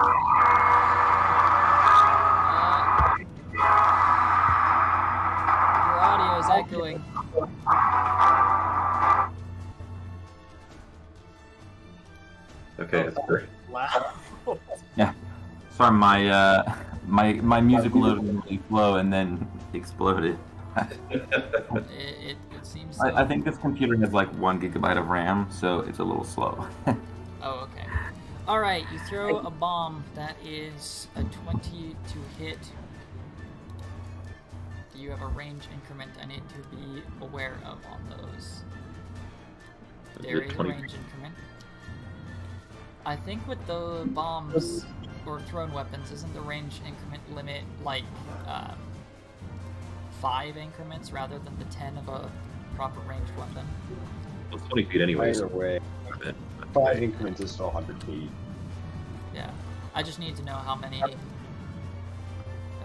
Your audio is echoing. okay, that's great. Laugh. Sorry, my music loaded really slow and then exploded. It seems so. I think this computer has like 1 gigabyte of RAM, so it's a little slow. Oh, okay. Alright, you throw a bomb that is a 20 to hit. Do you have a range increment I need to be aware of on those? There is a 20. range increment. I think with the bombs or thrown weapons, isn't the range increment limit like 5 increments rather than the 10 of a proper ranged weapon? Well, it's 20 feet anyways. Either way, 5 increments is still 100 feet. Yeah, I just need to know how many.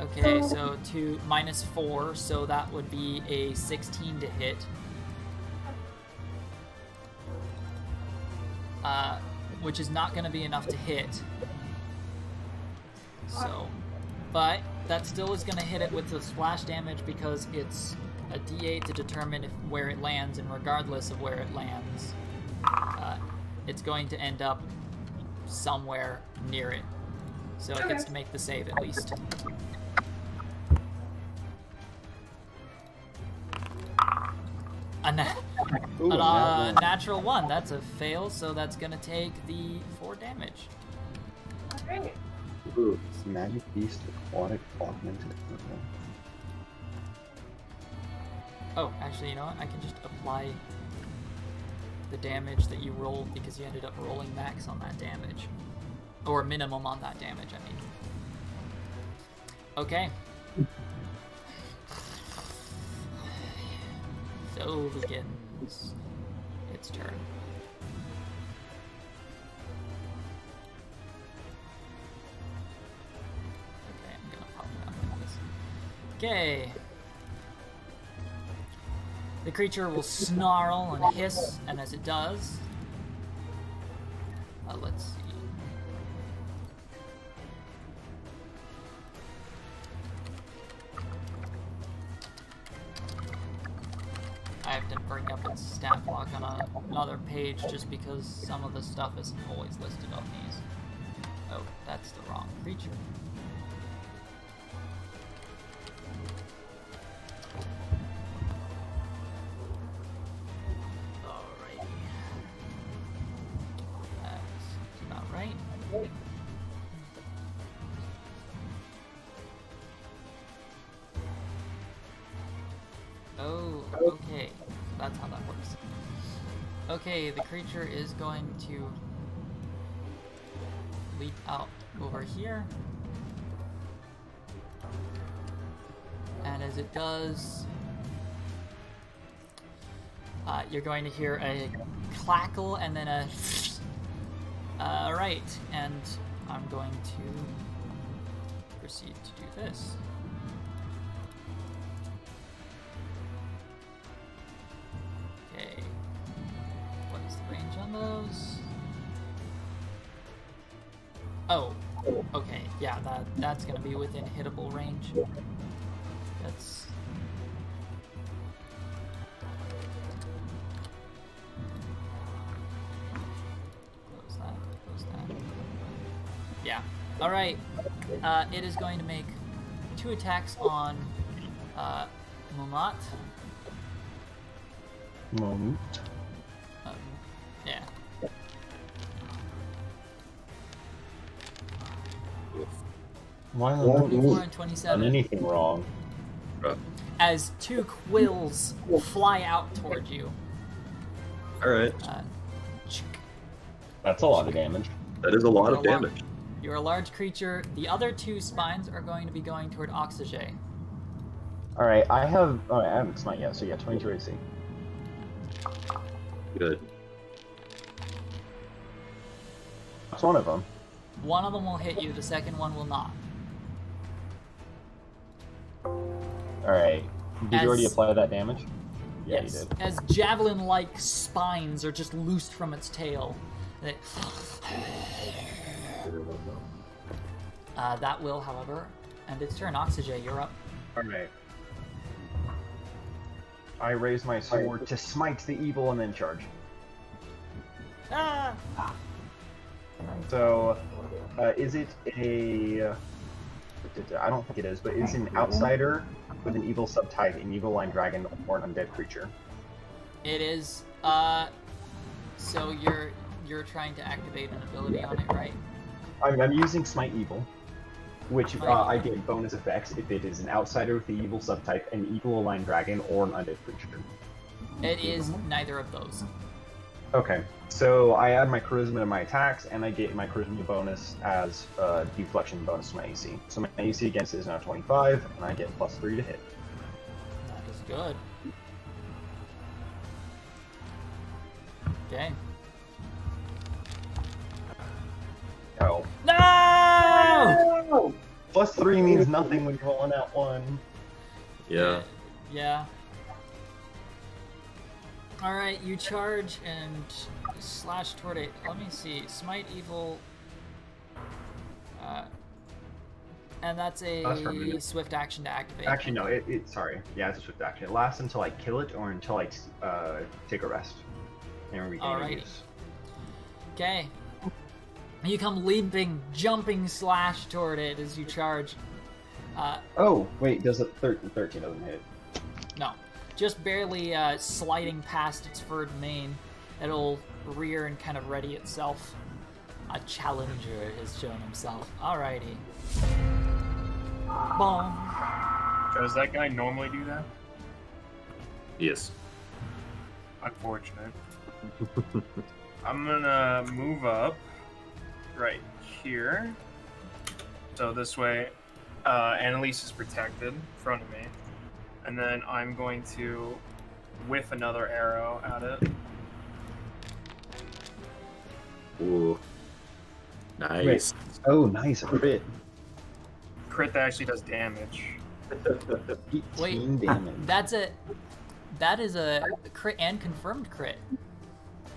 Okay, so -4, so that would be a 16 to hit. Which is not going to be enough to hit. So, but that still is going to hit it with the splash damage because it's a D8 to determine where it lands, and regardless of where it lands, it's going to end up somewhere near it. So it gets to make the save at least. Ooh, that one. Natural 1, that's a fail, so that's gonna take the 4 damage. Alright. Ooh, it's Magic Beast Aquatic Augmented. Oh, actually, you know what? I can just apply the damage that you rolled because you ended up rolling max on that damage. Or minimum on that damage, I mean. Okay. So begins its turn. Okay, I'm gonna pop it out this. Okay. The creature will snarl and hiss, and as it does, let's see. I have to bring up its stat block on another page just because some of the stuff isn't always listed on these. Oh, that's the wrong creature. Alrighty. That's about right. Oh, okay. That's how that works. Okay, the creature is going to leap out over here. And as it does, you're going to hear a clackle and then a alright, and I'm going to proceed to do this. Okay, what is the range on those? Oh, okay, yeah, that's gonna be within hittable range. That's... Close that. Yeah, alright. It is going to make 2 attacks on Mammut. Mammut. Yeah. Why not 24 and done 27. anything wrong? As 2 quills fly out toward you. Alright. That's a lot of damage. That is a lot of damage. You're a large creature. The other 2 spines are going to be going toward Oczixei. Alright, I haven't smite yet, so yeah, 22 AC. Good. That's one of them. One of them will hit you, the second one will not. Alright. Did you already apply that damage? Yeah, Yes. you did. As javelin-like spines are just loosed from its tail. That will, however, end its turn. Oczixei, you're up. Alright. I raise my sword to smite the evil and then charge. Ah! So, is it a... I don't think it is, but it's an outsider with an evil subtype, an evil line dragon, or an undead creature. It is, so you're trying to activate an ability on it, right? I'm using Smite Evil, which I get bonus effects if it is an outsider with the evil subtype, an evil aligned dragon, or an undead creature. It is neither of those. Okay, so I add my charisma to my attacks, and I get my charisma bonus as a deflection bonus to my AC. So my AC against it is now 25, and I get +3 to hit. That is good. Okay. Oh. No! +3 means nothing when you're rolling out 1. Yeah. Yeah. Alright, you charge and slash toward it. Let me see. Smite Evil. And that's a swift action to activate. Actually, no, sorry. Yeah, it's a swift action. It lasts until I kill it or until I take a rest. And regain Alrighty. use. Okay. You come leaping, jumping slash toward it as you charge. Oh, wait, does it 13 doesn't hit? No. Just barely sliding past its furred mane. It'll rear and kind of ready itself. A challenger has shown himself. Alrighty. Boom. Does that guy normally do that? Yes. Unfortunate. I'm gonna move up right here. So this way, Annalise is protected in front of me. And then I'm going to whiff another arrow at it. Ooh. Nice. Oh, nice. A crit. Crit that actually does damage. 18 damage. That is a crit and confirmed crit.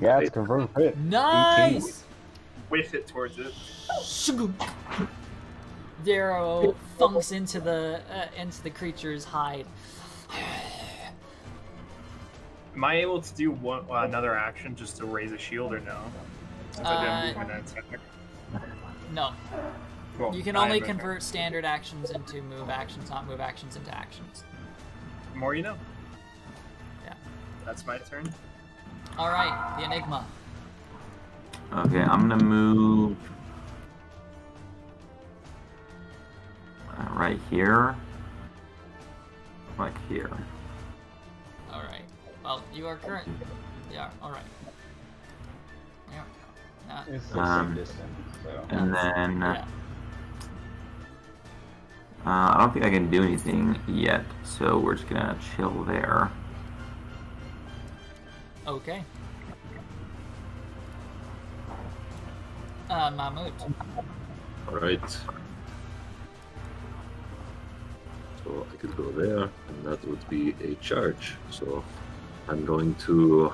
Yeah, it's confirmed crit. Nice! Whiff it towards it. The arrow thunks into the creature's hide. Am I able to do another action just to raise a shield or no? Since I didn't move an attack. No. Cool. You can only convert standard actions into move actions, not move actions into actions. The more you know. Yeah. That's my turn. Alright, the Enigma. Okay, I'm gonna move right here, like here. Alright. Well, you are current. Yeah, alright. Yeah. It's the same distance, so. And then Yeah. I don't think I can do anything yet, so we're just gonna chill there. Okay. Mammut. Alright. So I could go there, and that would be a charge. So I'm going to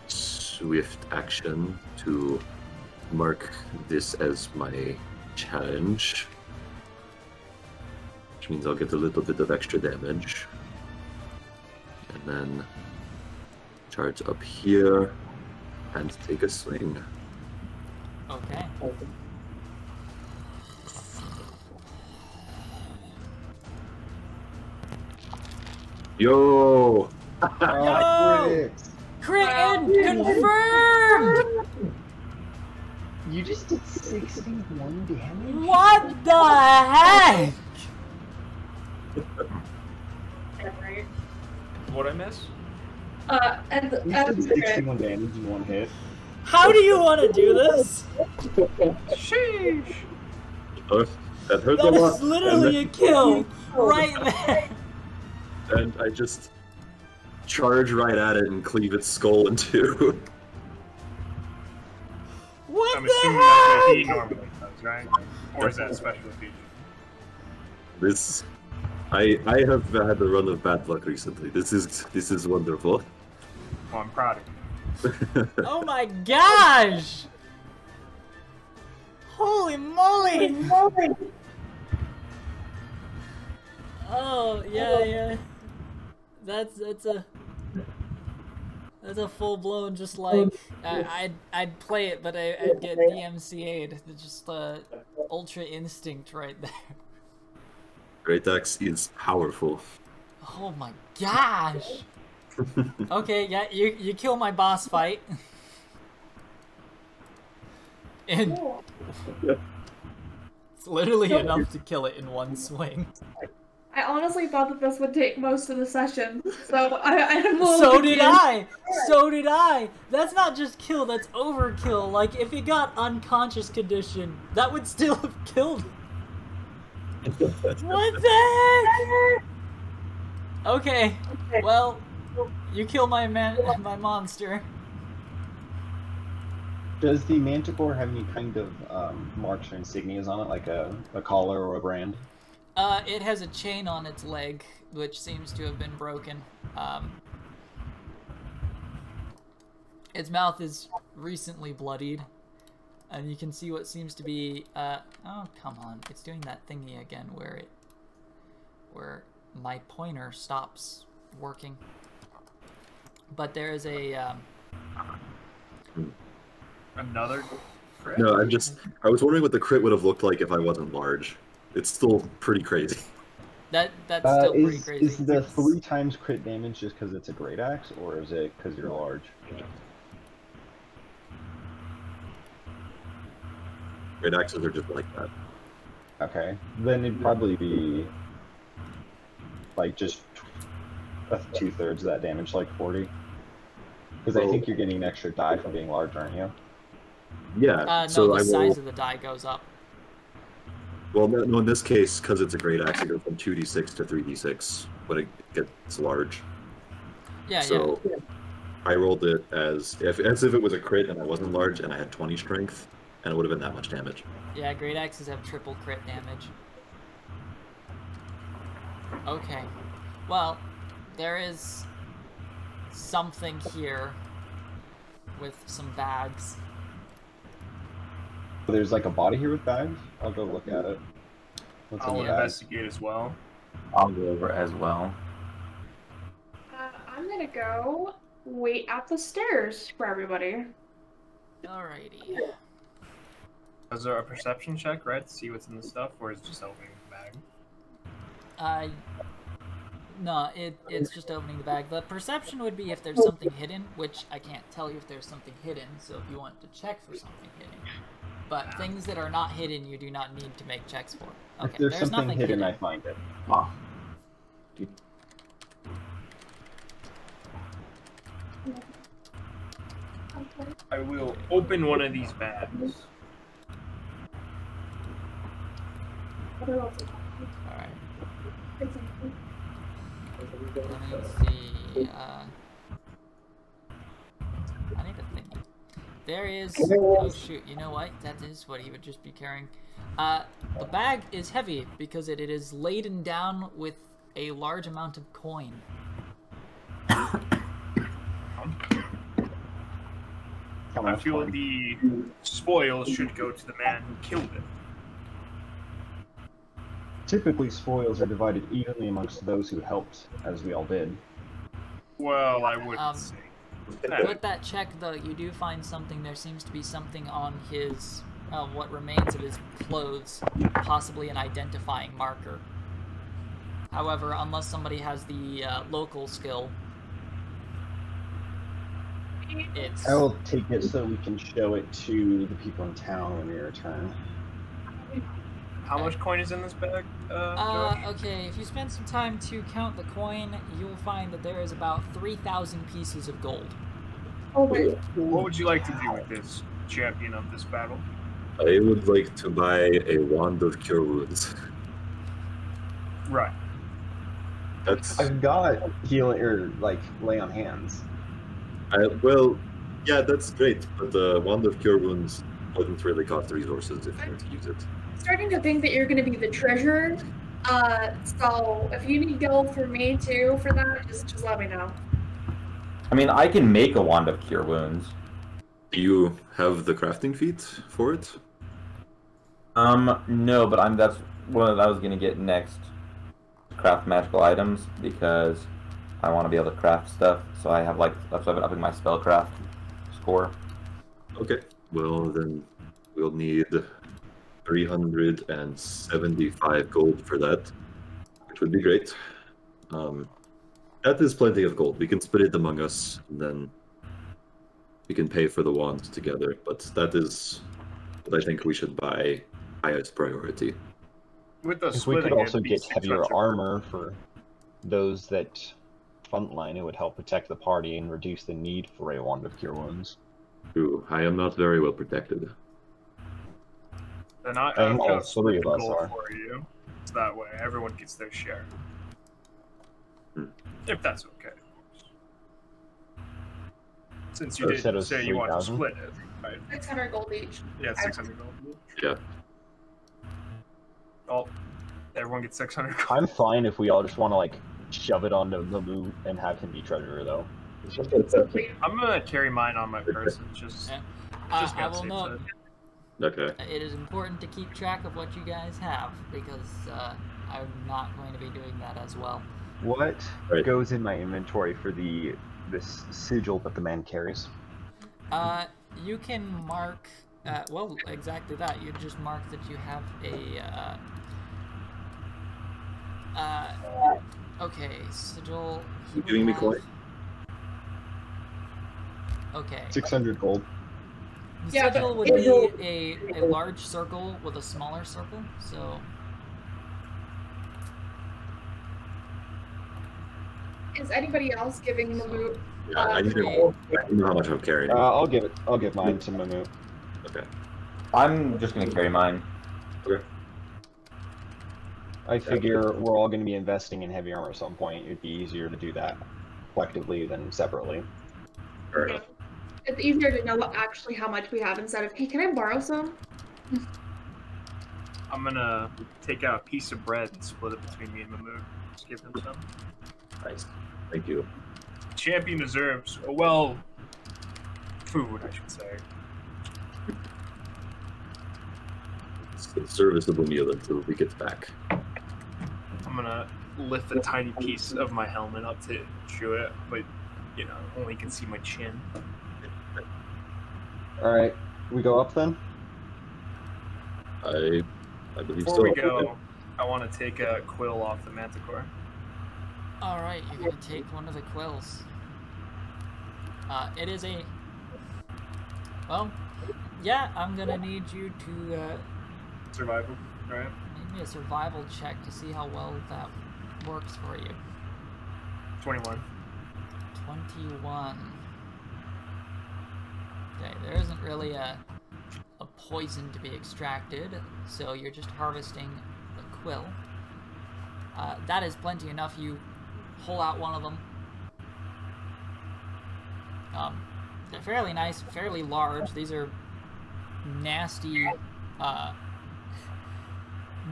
swift action to mark this as my challenge. Which means I'll get a little bit of extra damage. And then charge up here and take a swing. Okay. Yo! Yo! Crit and confirmed! You just did 61 damage? What the heck? Right. What'd I miss? And You did 61 damage in one hit. How do you want to do this? Sheesh! That hurt a That lot. is literally a kill right there. And I just charge right at it and cleave its skull in two. What I'm the assuming that's what he heck? normally does, right? Or is that a special feature? This, I have had a run of bad luck recently. This is wonderful. Well, I'm proud of you. Oh my gosh! Holy moly! Oh yeah. That's a full blown just like I'd play it, but I'd get DMCA'd. Just ultra instinct right there. Great Axe is powerful. Oh my gosh! Okay, yeah, you kill my boss fight. And it's literally enough to kill it in one swing. I honestly thought that this would take most of the session, so I'm a little So confused. did I! So did I! That's not just kill, that's overkill. Like, if it got unconscious condition, that would still have killed it. What the heck? Okay, well, you kill my monster. Does the Manticore have any kind of marks or insignias on it, like a collar or a brand? It has a chain on its leg, which seems to have been broken. Its mouth is recently bloodied, and you can see what seems to be, oh, come on, it's doing that thingy again where my pointer stops working. But there is a, Another crit? No, I was wondering what the crit would have looked like if I wasn't large. It's still pretty crazy. that's still pretty crazy. Is the 3 times crit damage just because it's a great axe, or is it because you're large? Great axes are just like that. Okay, then it'd probably be like just 2/3 of that damage, like 40. Because I think you're getting an extra die for being large, aren't you? Yeah. No, so the I will. size of the die goes up. Well, no, in this case, because it's a great axe, it goes from 2d6 to 3d6 when it gets large. Yeah, So I rolled it as if it was a crit and I wasn't large and I had 20 strength, and it would have been that much damage. Yeah, great axes have triple crit damage. Okay. Well, there is something here with some bags. There's like a body here with bags. I'll go look at it. What's in I'll the bag? investigate as well. I'll go over as well. I'm gonna go wait at the stairs for everybody. Alrighty. Is there a perception check, right, to see what's in the stuff, or is it just opening the bag? No, it's just opening the bag. The perception would be if there's something hidden, which I can't tell you if there's something hidden, so if you want to check for something hidden. But things that are not hidden, you do not need to make checks for. Okay, If there's something nothing hidden, I find it. Ah. I will open one of these bags. Alright. Let me see. I need a thingy. There is. Oh shoot! You know what? That is what he would just be carrying. The bag is heavy because it is laden down with a large amount of coin. I feel the spoils should go to the man who killed it. Typically, spoils are divided evenly amongst those who helped, as we all did. Well, I wouldn't say. With that check, though, you do find something. There seems to be something on his, what remains of his clothes, possibly an identifying marker. However, unless somebody has the local skill, it's... I will take it so we can show it to the people in town when we return. How much coin is in this bag, Josh? Okay, if you spend some time to count the coin, you'll find that there is about 3,000 pieces of gold. Oh wait. What would you like to do with this, champion of this battle? I would like to buy a wand of cure wounds. Right. That's I've got healing or like lay on hands. well, yeah, that's great, but the wand of cure wounds wouldn't really cost resources if you were to use it. Starting to think that you're gonna be the treasurer. So if you need gold for me too for that, just let me know. I mean, I can make a wand of cure wounds. Do you have the crafting feat for it? No, but that's what I was gonna get next. Craft magical items because I want to be able to craft stuff. So I have that's why I've been upping my spellcraft score. Okay, well then we'll need 375 gold for that, which would be great. That is plenty of gold. We can split it among us, and then we can pay for the wand together. But that is what I think we should buy highest priority. With the If we splitting, could also it'd be get heavier 600. armor for those that frontline, it would help protect the party and reduce the need for a wand of cure wounds. True, I am not very well protected. Then I I'm think all gonna three split of the us gold are. for you. That way, everyone gets their share. If that's okay, of course. Since you So did instead of say you want to 3,000? split it, right? 600 gold each. Yeah, 600 gold. Yeah. Oh, everyone gets 600 gold. I'm fine if we all just want to like shove it onto Mammut and have him be treasurer, though. I'm gonna carry mine on my person. Just Yeah. I got will safe note, side. Okay. it is important to keep track of what you guys have, because I'm not going to be doing that as well. What Right. goes in my inventory for this sigil that the man carries? You can mark, well, exactly that. You just mark that you have a, okay, sigil. You giving me coin? Okay. 600 gold. The Yeah, sigil would be a large circle with a smaller circle, so... Is anybody else giving Mammut? Yeah, I need to know how much I'm carrying. I'll give mine to Mammut. Okay. I'm just gonna carry mine. Okay. I figure we're all going to be investing in heavy armor at some point. It'd be easier to do that. collectively than separately. Fair enough. It's easier to know actually how much we have instead of, hey, can I borrow some? I'm gonna take out a piece of bread and split it between me and Mammut. Just give him some. Nice. Thank you. Champion deserves food, I should say. It's a serviceable meal until he gets back. I'm gonna lift a tiny piece of my helmet up to chew it, but you know, only can see my chin. All right, we go up then. I believe Before so. we go, I want to take a quill off the manticore. All right, you're gonna take one of the quills. It is a. Well, yeah, I'm gonna need you to Survival, right? make me a survival check to see how well that works for you. 21. 21. Okay, there isn't really a poison to be extracted, so you're just harvesting the quill. That is plenty enough. You pull out one of them. They're fairly nice, fairly large. These are nasty,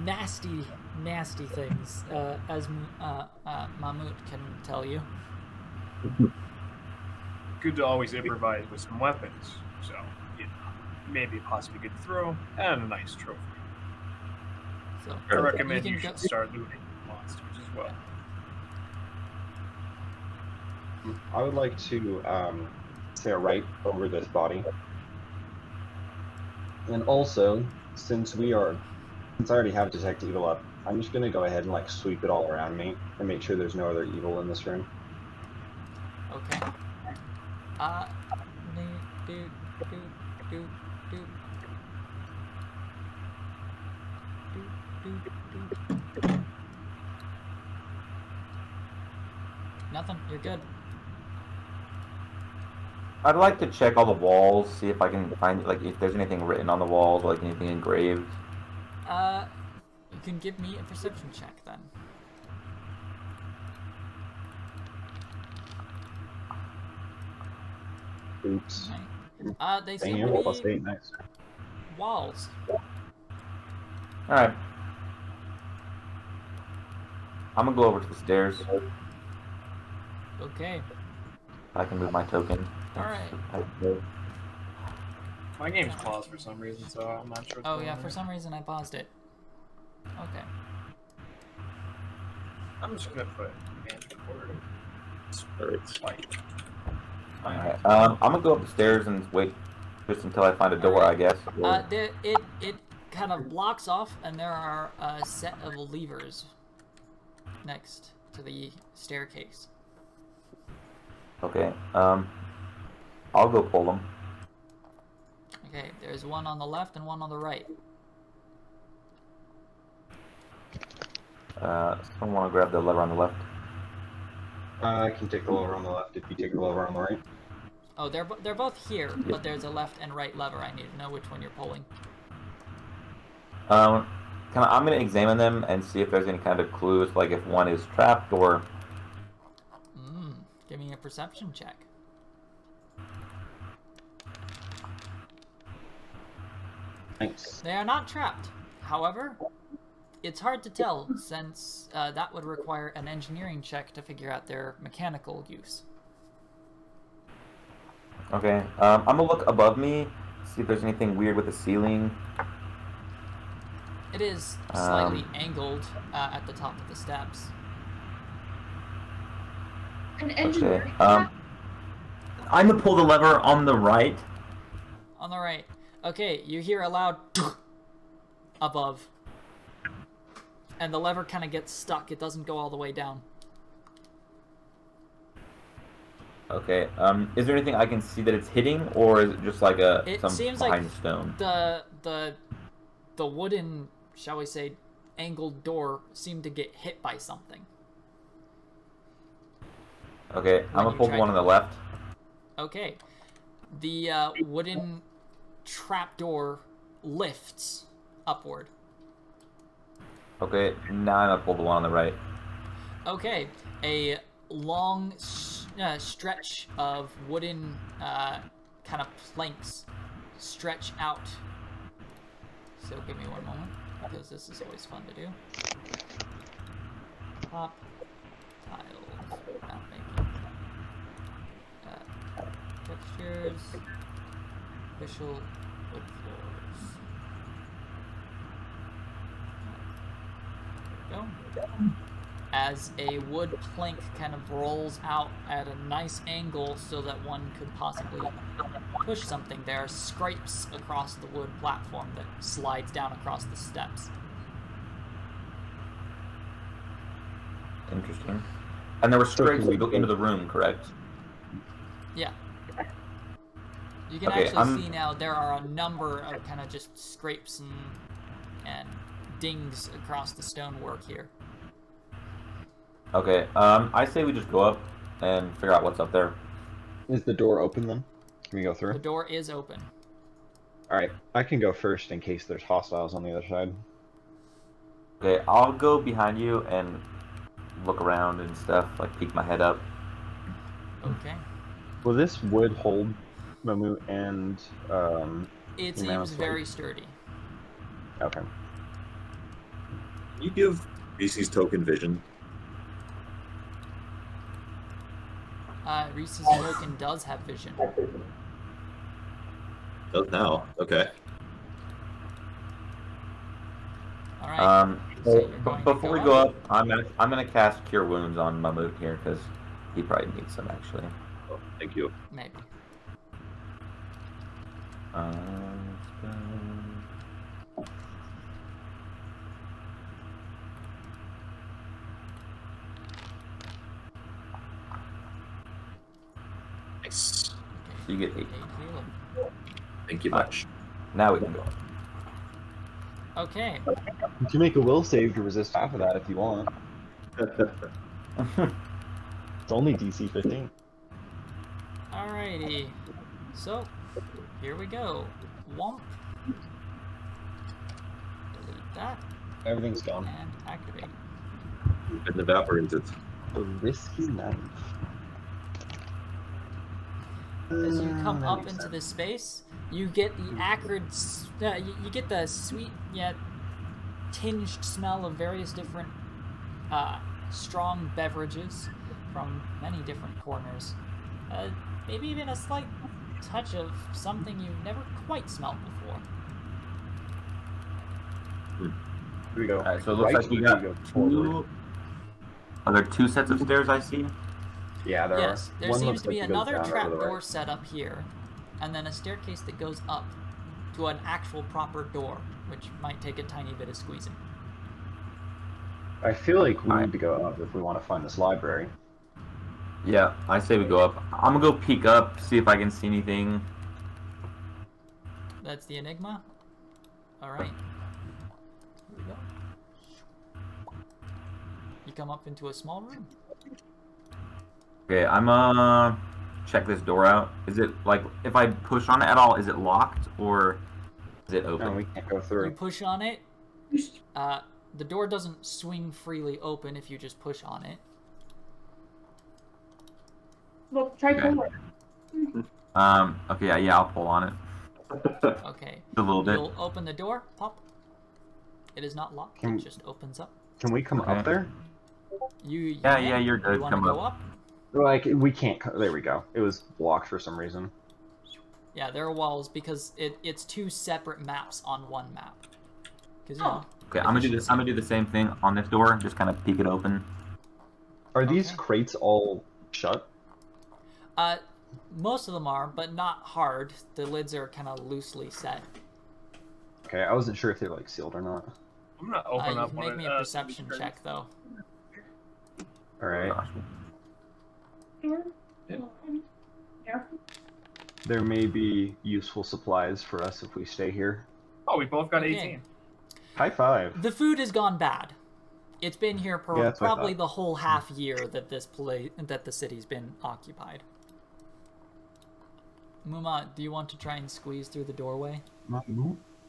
nasty things, as Mammut can tell you. Good to always improvise with some weapons, so you know, maybe possibly good throw and a nice trophy. So I recommend you you can should start looting monsters as well. I would like to say a right over this body, and also since I already have detect evil up, I'm just gonna go ahead and like sweep it all around me and make sure there's no other evil in this room. Okay. Nothing. You're good. I'd like to check all the walls, see if I can find like if there's anything written on the walls, like anything engraved. You can give me a perception check then. Oops. They seem Damn, to plus be 8, nice. walls. Alright. I'm gonna go over to the stairs. Okay. I can move my token. Alright. My game's paused for some reason, so I'm not sure. Oh yeah, for some reason I paused it. Okay. I'm just gonna put manticore. Alright. Alright. I'm gonna go up the stairs and wait just until I find a door, I guess. It kind of blocks off, and there are a set of levers next to the staircase. Okay. I'll go pull them. Okay, there's one on the left and one on the right. Someone want to grab the lever on the left? I can take the lever on the left if you take the lever on the right. Oh, they're both here, but there's a left and right lever. I need to know which one you're pulling. I'm gonna examine them and see if there's any kind of clues, like if one is trapped or. Give me a perception check. Thanks. They are not trapped. However, it's hard to tell since that would require an engineering check to figure out their mechanical use. Okay. I'm gonna look above me, see if there's anything weird with the ceiling. It is slightly angled at the top of the steps. An engineering Okay. I'm gonna pull the lever on the right. On the right. Okay, you hear a loud above. And the lever kind of gets stuck. It doesn't go all the way down. Okay. Is there anything I can see that it's hitting, or is it just like some seems behind like stone? The wooden, shall we say, angled door seemed to get hit by something. Okay, I'm gonna pull the one on the left. Okay. The wooden trapdoor lifts upward. Okay, now I'm gonna pull the one on the right. Okay. A long, stretch of wooden kind of planks stretch out. So give me one moment, because this is always fun to do. Top tiles, not making textures, official wood floors. There we go. As a wood plank kind of rolls out at a nice angle so that one could possibly push something, there are scrapes across the wood platform that slides down across the steps. Interesting. And there were scrapes when we go into the room, correct? Yeah. You can Okay, actually see now there are a number of kind of just scrapes and dings across the stonework here. Okay, I say we just go up and figure out what's up there. Is the door open then? Can we go through? The door is open. Alright, I can go first in case there's hostiles on the other side. Okay, I'll go behind you and look around and stuff, like peek my head up. Okay. Will this wood hold Mammut and It Mammoth's seems very leg? sturdy. Okay. Can you give Reese's token vision? Reese's token does have vision. Does now. Okay. Alright. So you're going to Before we go up, I'm gonna cast Cure Wounds on Mammut here because he probably needs some actually. Oh, thank you. Maybe. Nice. So you get 8. 8 healing. Thank you much. Now we can go. Okay. You can make a will save to resist half of that if you want. It's only DC 15. Alrighty. So, here we go. Womp. Delete that. Everything's gone. And activate. Been evaporated. A risky knife. As you come That up makes into sense. this space, you get the acrid, you get the sweet yet tinged smell of various different strong beverages from many different corners. Maybe even a slight touch of something you've never quite smelled before. Here we go. Alright, so it looks like we got 2. Are there 2 sets of stairs I see? Yeah, there Yes, are. there One seems looks to be like it goes another down over the trapdoor right. set up here, and then a staircase that goes up to an actual proper door, which might take a tiny bit of squeezing. I feel like we Alright. need to go up if we want to find this library. Yeah, I say we go up. I'm gonna go peek up, see if I can see anything. That's the Enigma. Alright. Here we go. You come up into a small room. Okay, I'm gonna check this door out. Is it, like, if I push on it at all, is it locked or is it open? No, we can't go You through. push on it. The door doesn't swing freely open if you just push on it. Well, try Okay. pull it. Okay, yeah, I'll pull on it. Okay. A little bit. You'll open the door, pop. It is not locked, Can- it just opens up. Can we come Okay. up there? Yeah, you're good. You want to Come go up. up? Like, we can't. There we go. It was blocked for some reason. Yeah, there are walls because it's 2 separate maps on one map. Because, you know, Okay, I'm gonna do this. I'm gonna do the same thing on this door. Just kind of peek it open. Are these Okay. crates all shut? most of them are, but not hard. The lids are kind of loosely set. Okay, I wasn't sure if they're like sealed or not. I'm gonna open You up can one make of me a perception these check, though. All right. Gosh. Yeah. There may be useful supplies for us if we stay here. Oh, we both got Okay. 18. High five. The food has gone bad. It's been here Yeah, that's what I probably thought. the whole half year that the city's been occupied. Muma, do you want to try and squeeze through the doorway?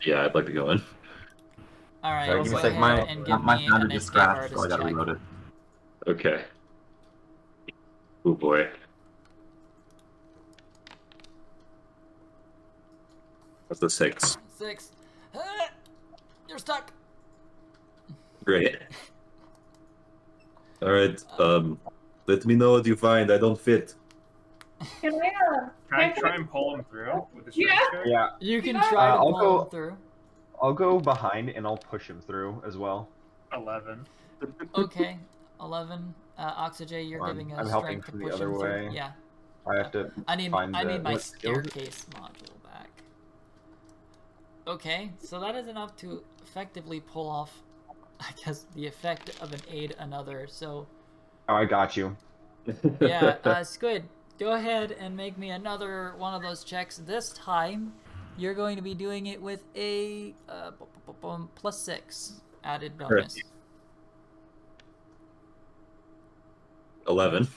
Yeah, I'd like to go in. All right, Sorry, go give me a ahead sec. and give My me sounder an just escape crashed, artist so I gotta check. reload it. Okay. Oh boy. That's the 6. 6. You're stuck. Great. Alright, let me know what you find. I don't fit. Can I, Can I try and pull him through with the strength check? Yeah, You can try to I'll pull go- him through. I'll go behind and I'll push him through as well. 11. Okay, 11. Oczixei, you're giving I'm us helping strength to from the push other him through. way. Yeah. I have to I need find my what skills- staircase module back. Okay, so that is enough to effectively pull off, I guess, the effect of an aid another. So Oh, I got you. yeah, Squid, go ahead and make me another one of those checks. This time, you're going to be doing it with a +6 added bonus. 11.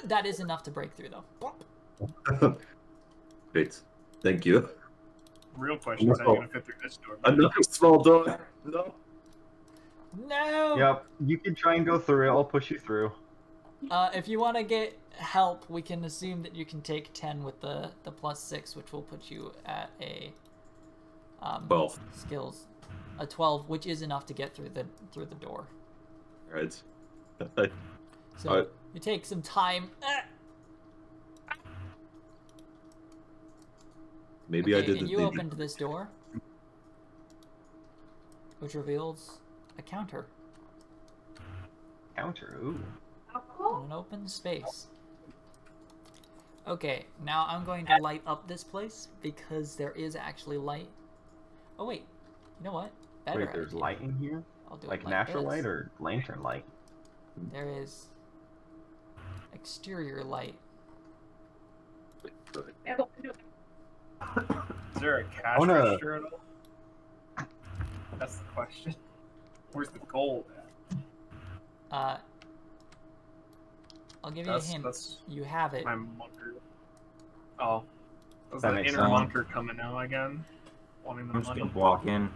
That is enough to break through, though. Great. Thank you. Real question is, how you gonna fit through this door? Another small door. No. No! Yep, you can try and go through it. I'll push you through. If you want to get help, we can assume that you can take 10 with the +6, which will put you at a 12. skills, a 12, which is enough to get through the door. Alright. So Alright. you take some time. Maybe I Okay, did and the you opened this door, which reveals a counter Counter, ooh. on an open space. Okay, now I'm going to light up this place because there is actually light. Oh wait, you know what? Better Wait, there's idea. light in here? I'll do Like it natural this. light or lantern light? There is exterior light. Is there a cash Oh, no. register at all? That's the question. Where's the gold at? I'll give you a hint. That's You have it. my munker. Oh. That's That the makes inner sense. munker coming out again. Wanting the I'm just money. gonna walk in.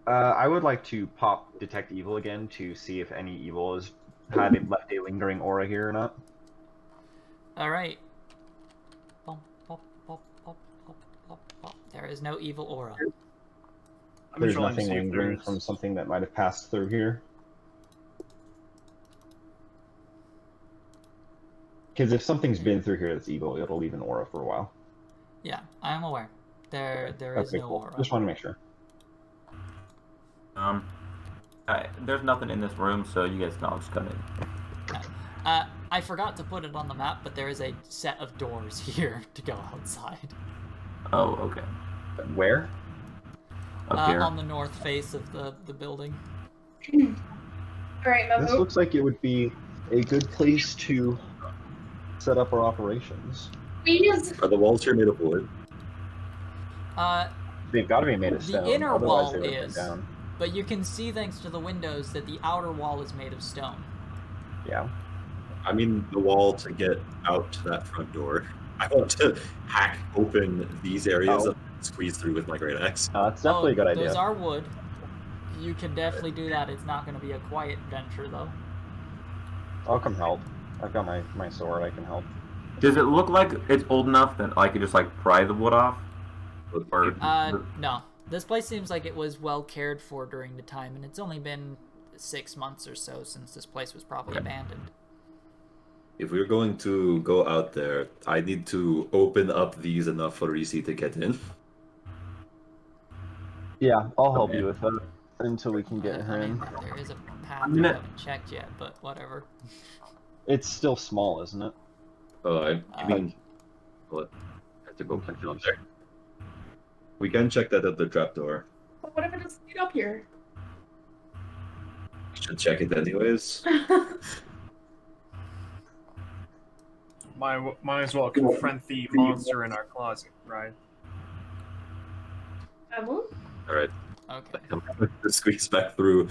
I would like to pop Detect Evil again to see if any evil has had left a lingering aura here or not. All right. Bump, bump, bump, bump, bump, bump, bump. There is no evil aura. I'm There's just trying to nothing see if lingering there's... from something that might have passed through here. Because if something's been through here that's evil, it'll leave an aura for a while. Yeah, I am aware. There is Okay, no cool. aura. Just want to make sure. There's nothing in this room, so you guys can all just come in. I forgot to put it on the map, but there is a set of doors here to go outside. Oh, okay. Where? Up here. On the north face of the building. Alright, This Mammut. looks like it would be a good place to set up our operations. Please. Are the walls here made of wood? They've got to be made of The stone. inner otherwise wall they would have been is. down. But you can see, thanks to the windows, that the outer wall is made of stone. Yeah. I mean, the wall to get out to that front door. I want to hack open these areas Oh. and squeeze through with my great axe. That's definitely a good idea. Those are wood. You can definitely do that. It's not going to be a quiet venture, though. I'll come help. I've got my sword. I can help. Does it look like it's old enough that I could just like pry the wood off? Or No. This place seems like it was well cared for during the time, and it's only been 6 months or so since this place was probably abandoned. If we're going to go out there, I need to open up these enough for Reese to get in. Yeah, I'll help Okay. you with that until we can get her I mean, in. there is a path I'm we gonna- haven't checked yet, but whatever. It's still small, isn't it? I mean, well, I have to go back down there. We can check that at the trapdoor. But what if it doesn't get up here? Should check it anyways. Might as well confront the monster in our closet, right? Mammut? Alright, Okay. I'm going to squeeze back through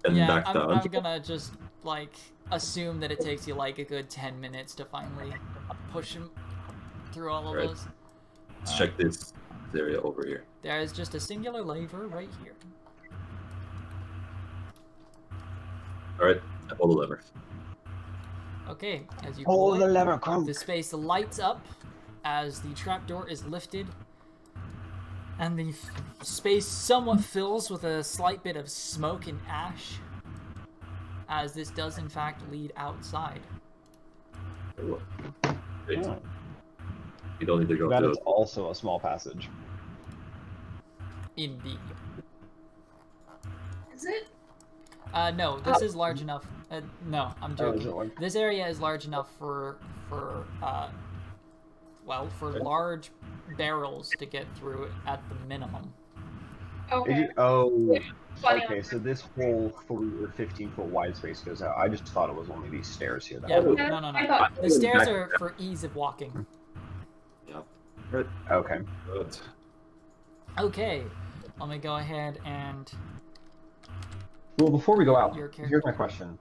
and Yeah, back down. I'm gonna just, like, assume that it takes you, like, a good 10 minutes to finally push him through all of Right. those. Let's check this area over here. There is just a singular lever right here. Alright, I pull the lever. Okay, as you Pull pull the it, lever, Crump. the space lights up as the trapdoor is lifted, And the space somewhat fills with a slight bit of smoke and ash, as this does in fact lead outside. Great. You don't need to go That to is also a small passage. Indeed. Is it? No, this is large enough. No, I'm Oh, is joking. it like- This area is large enough for large barrels to get through at the minimum. Okay. Oh, Funny. okay. So this whole 4 or 15-foot wide space goes out. I just thought it was only these stairs here. That Yeah, were- no. I thought- The stairs are for ease of walking. Yeah. Okay. Good. Okay, let me go ahead and... Well, before we go out, Your character. here's my question.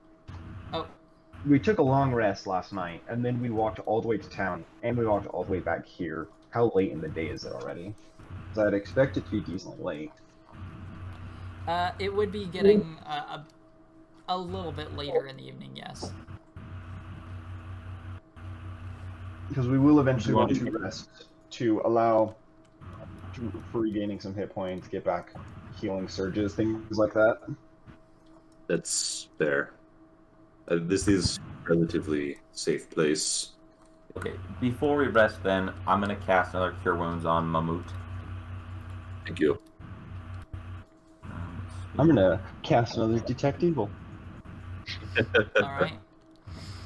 Oh, We took a long rest last night, and then we walked all the way to town, and we walked all the way back here. How late in the day is it already? Because I'd expect it to be decently late. it would be getting a little bit later in the evening, yes. Because we will eventually want to rest to allow for regaining some hit points, get back healing surges, things like that. That's fair. This is a relatively safe place. Okay, before we rest, then I'm gonna cast another Cure Wounds on Mammut. Thank you. I'm gonna cast another Detect Evil. Alright.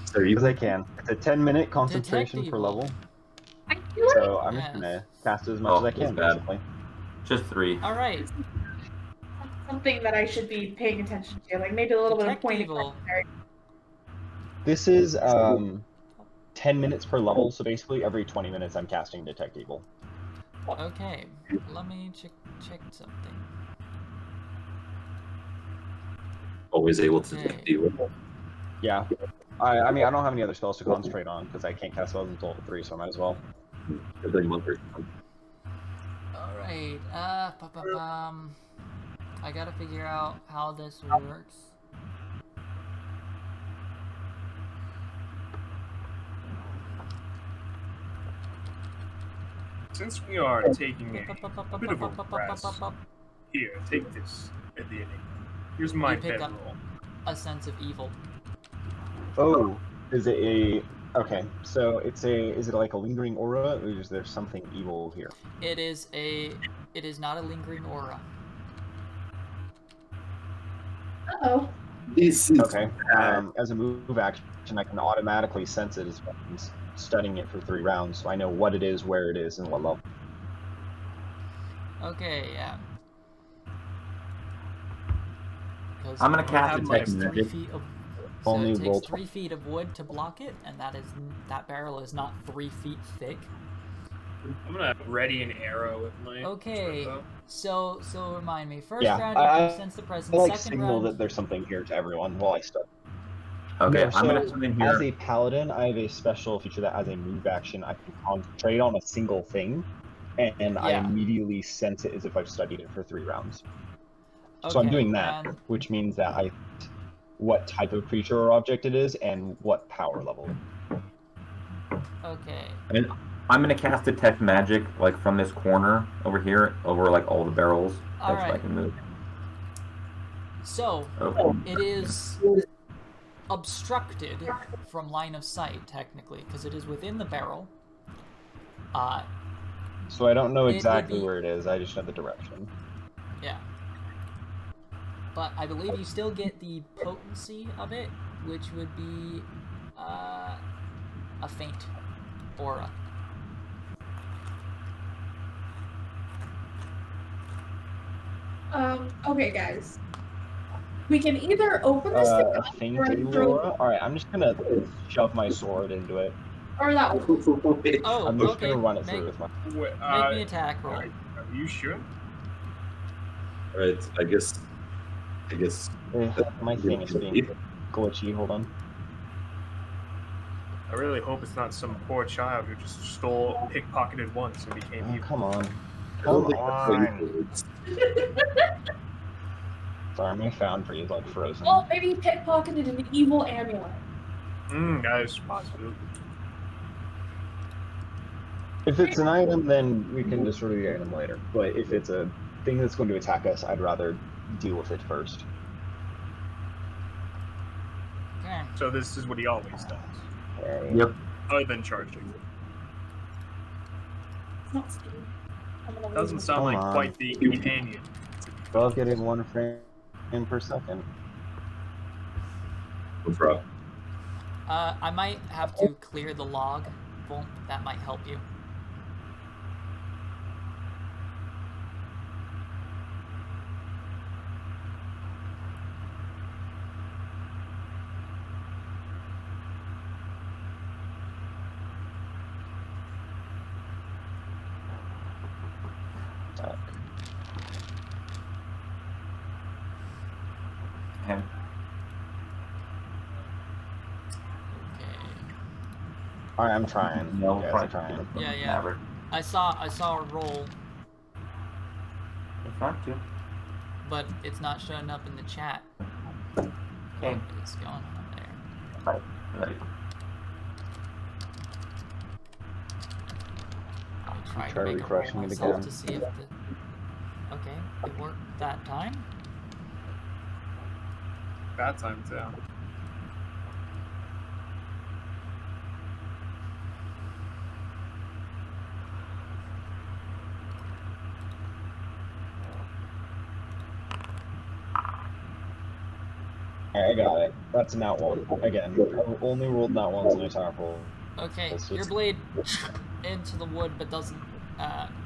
So Because I can. It's a 10-minute concentration Detect per Evil. level, I feel like so I'm just Yes. gonna cast as much as I can, that's bad. basically. Just 3. Alright, that's something that I should be paying attention to. Like maybe a little bit of Detect pointing. Evil. This is 10 minutes per level, so basically every 20 minutes I'm casting Detect Evil. okay. Let me check something. always able to Okay. deal with it. Yeah. I mean, I don't have any other spells to concentrate on, because I can't cast spells until level 3, so I might as well. Every month or so. Alright, I gotta figure out how this works. Since we are taking a bit of a rest, here, take this at the Enigma. Here's my You pick up bedroll. a sense of evil. Oh, is it a... Okay, so is it like a lingering aura, or is there something evil here? It is not a lingering aura. Oh. This is Okay, as a move action, I can automatically sense it as I'm studying it for 3 rounds, so I know what it is, where it is, and what level. Okay, yeah. I'm gonna cast have Detect my 3 Magic. feet of... Only so it roll takes 3 feet of wood to block it, and that barrel is not 3 feet thick. I'm gonna ready an arrow with my Okay, short bow. so remind me. First Yeah, round, you I- can sense the presence. I like Second signal round, that there's something here to everyone while I study. Okay, No, I'm gonna so come in as here. a paladin, I have a special feature that as a move action, I can concentrate on a single thing, and I Yeah. immediately sense it as if I've studied it for 3 rounds. So I'm okay, doing that, and- which means that I what type of creature or object it is and what power level. Okay. And I'm gonna cast Detect Magic, like from this corner over here, over like all the barrels. That's so I Alright. can move. So, Okay. it is obstructed from line of sight, technically, because it is within the barrel. So I don't know It would exactly be- where it is, I just know the direction. Yeah. But I believe you still get the potency of it, which would be a faint aura. Okay, guys. We can either open this thing A up faint or evil throw- aura? Alright, I'm just gonna shove my sword into it. or that one. Oh, I'm just okay. gonna run it Make, through with my... Wait, make me attack roll. are you sure? Alright, I guess my thing is being glitchy, hold on. I really hope it's not some poor child who just pickpocketed once and became Oh, evil. come on. I don't Come think that's how on. you words. Sorry, my foundry is like frozen. Well, maybe he pickpocketed an evil amulet. Guys, possible. If it's an item, then we can destroy the item later. But if it's a thing that's going to attack us, I'd rather deal with it first. Okay. So this is what he always does, Okay. Yep. other than charging. It's not speed. I'm gonna lose Doesn't my- sound like Come on. quite the companion. Well, getting 1 frame per second. No problem. I might have to clear the log. Well, that might help you. Okay. Okay. Alright, I'm trying. No, Yes, I'm trying. Yeah, yeah. Maverick. I saw a roll, It's not too. but it's not showing up in the chat. Okay. What is going on there? Right. Right. I'll try Try to make a refreshing roll it myself again. to see if the... Okay, it worked that time. That time too. Alright, I got it. That's an out one. Again, I've only rolled not once in a entire roll. Okay, It's your just- blade into the wood but doesn't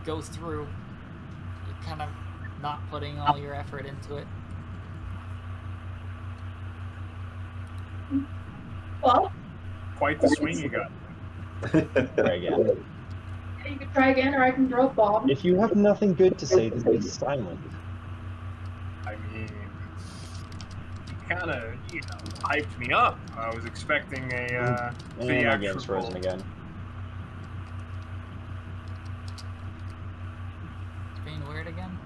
go through. You're kind of not putting all your effort into it. Well, Quite the swing you got. Try again. yeah, you can try again, or I can throw a bomb. If you have nothing good to say, then be silent. I mean, you kind of, hyped me up. I was expecting a And the my actual game's frozen roll. again. It's being weird again.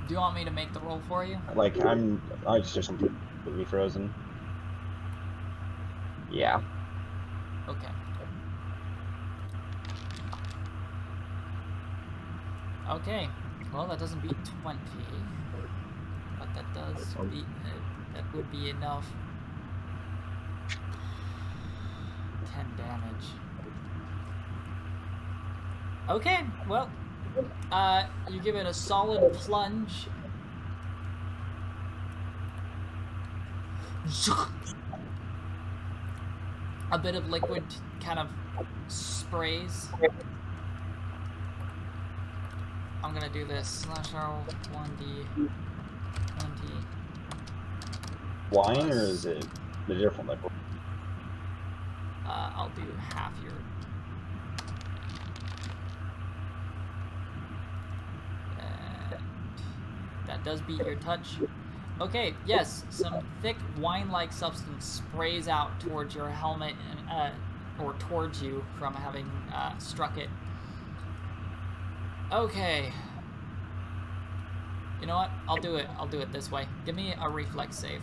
Do you want me to make the roll for you? Like, I just completely frozen. Yeah. Okay. Okay. Well, that doesn't beat 20, but that does beat. That would be enough. 10 damage. Okay. Well, you give it a solid plunge. A bit of liquid kind of sprays. I'm gonna do this. Slash roll 1d 20. Wine, or is it the different liquid? I'll do half your. And that does beat your touch. Okay, yes, some thick wine-like substance sprays out towards your helmet, and, or towards you from having struck it. Okay. You know what? I'll do it. I'll do it this way. Give me a reflex save.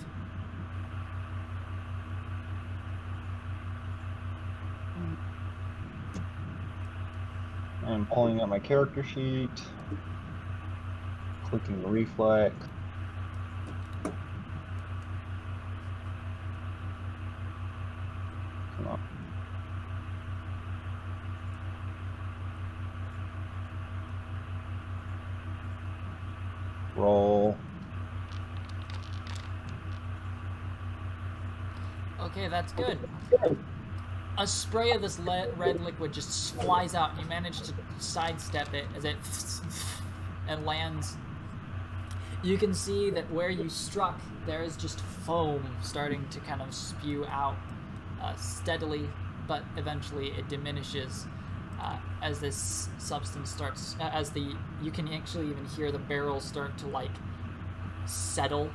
I'm pulling up my character sheet. Clicking reflex. Come on. Roll. Okay, that's good. A spray of this red liquid just flies out. You manage to sidestep it as it and lands. You can see that where you struck, there is just foam starting to kind of spew out steadily, but eventually it diminishes as this substance starts. You can actually even hear the barrels start to like settle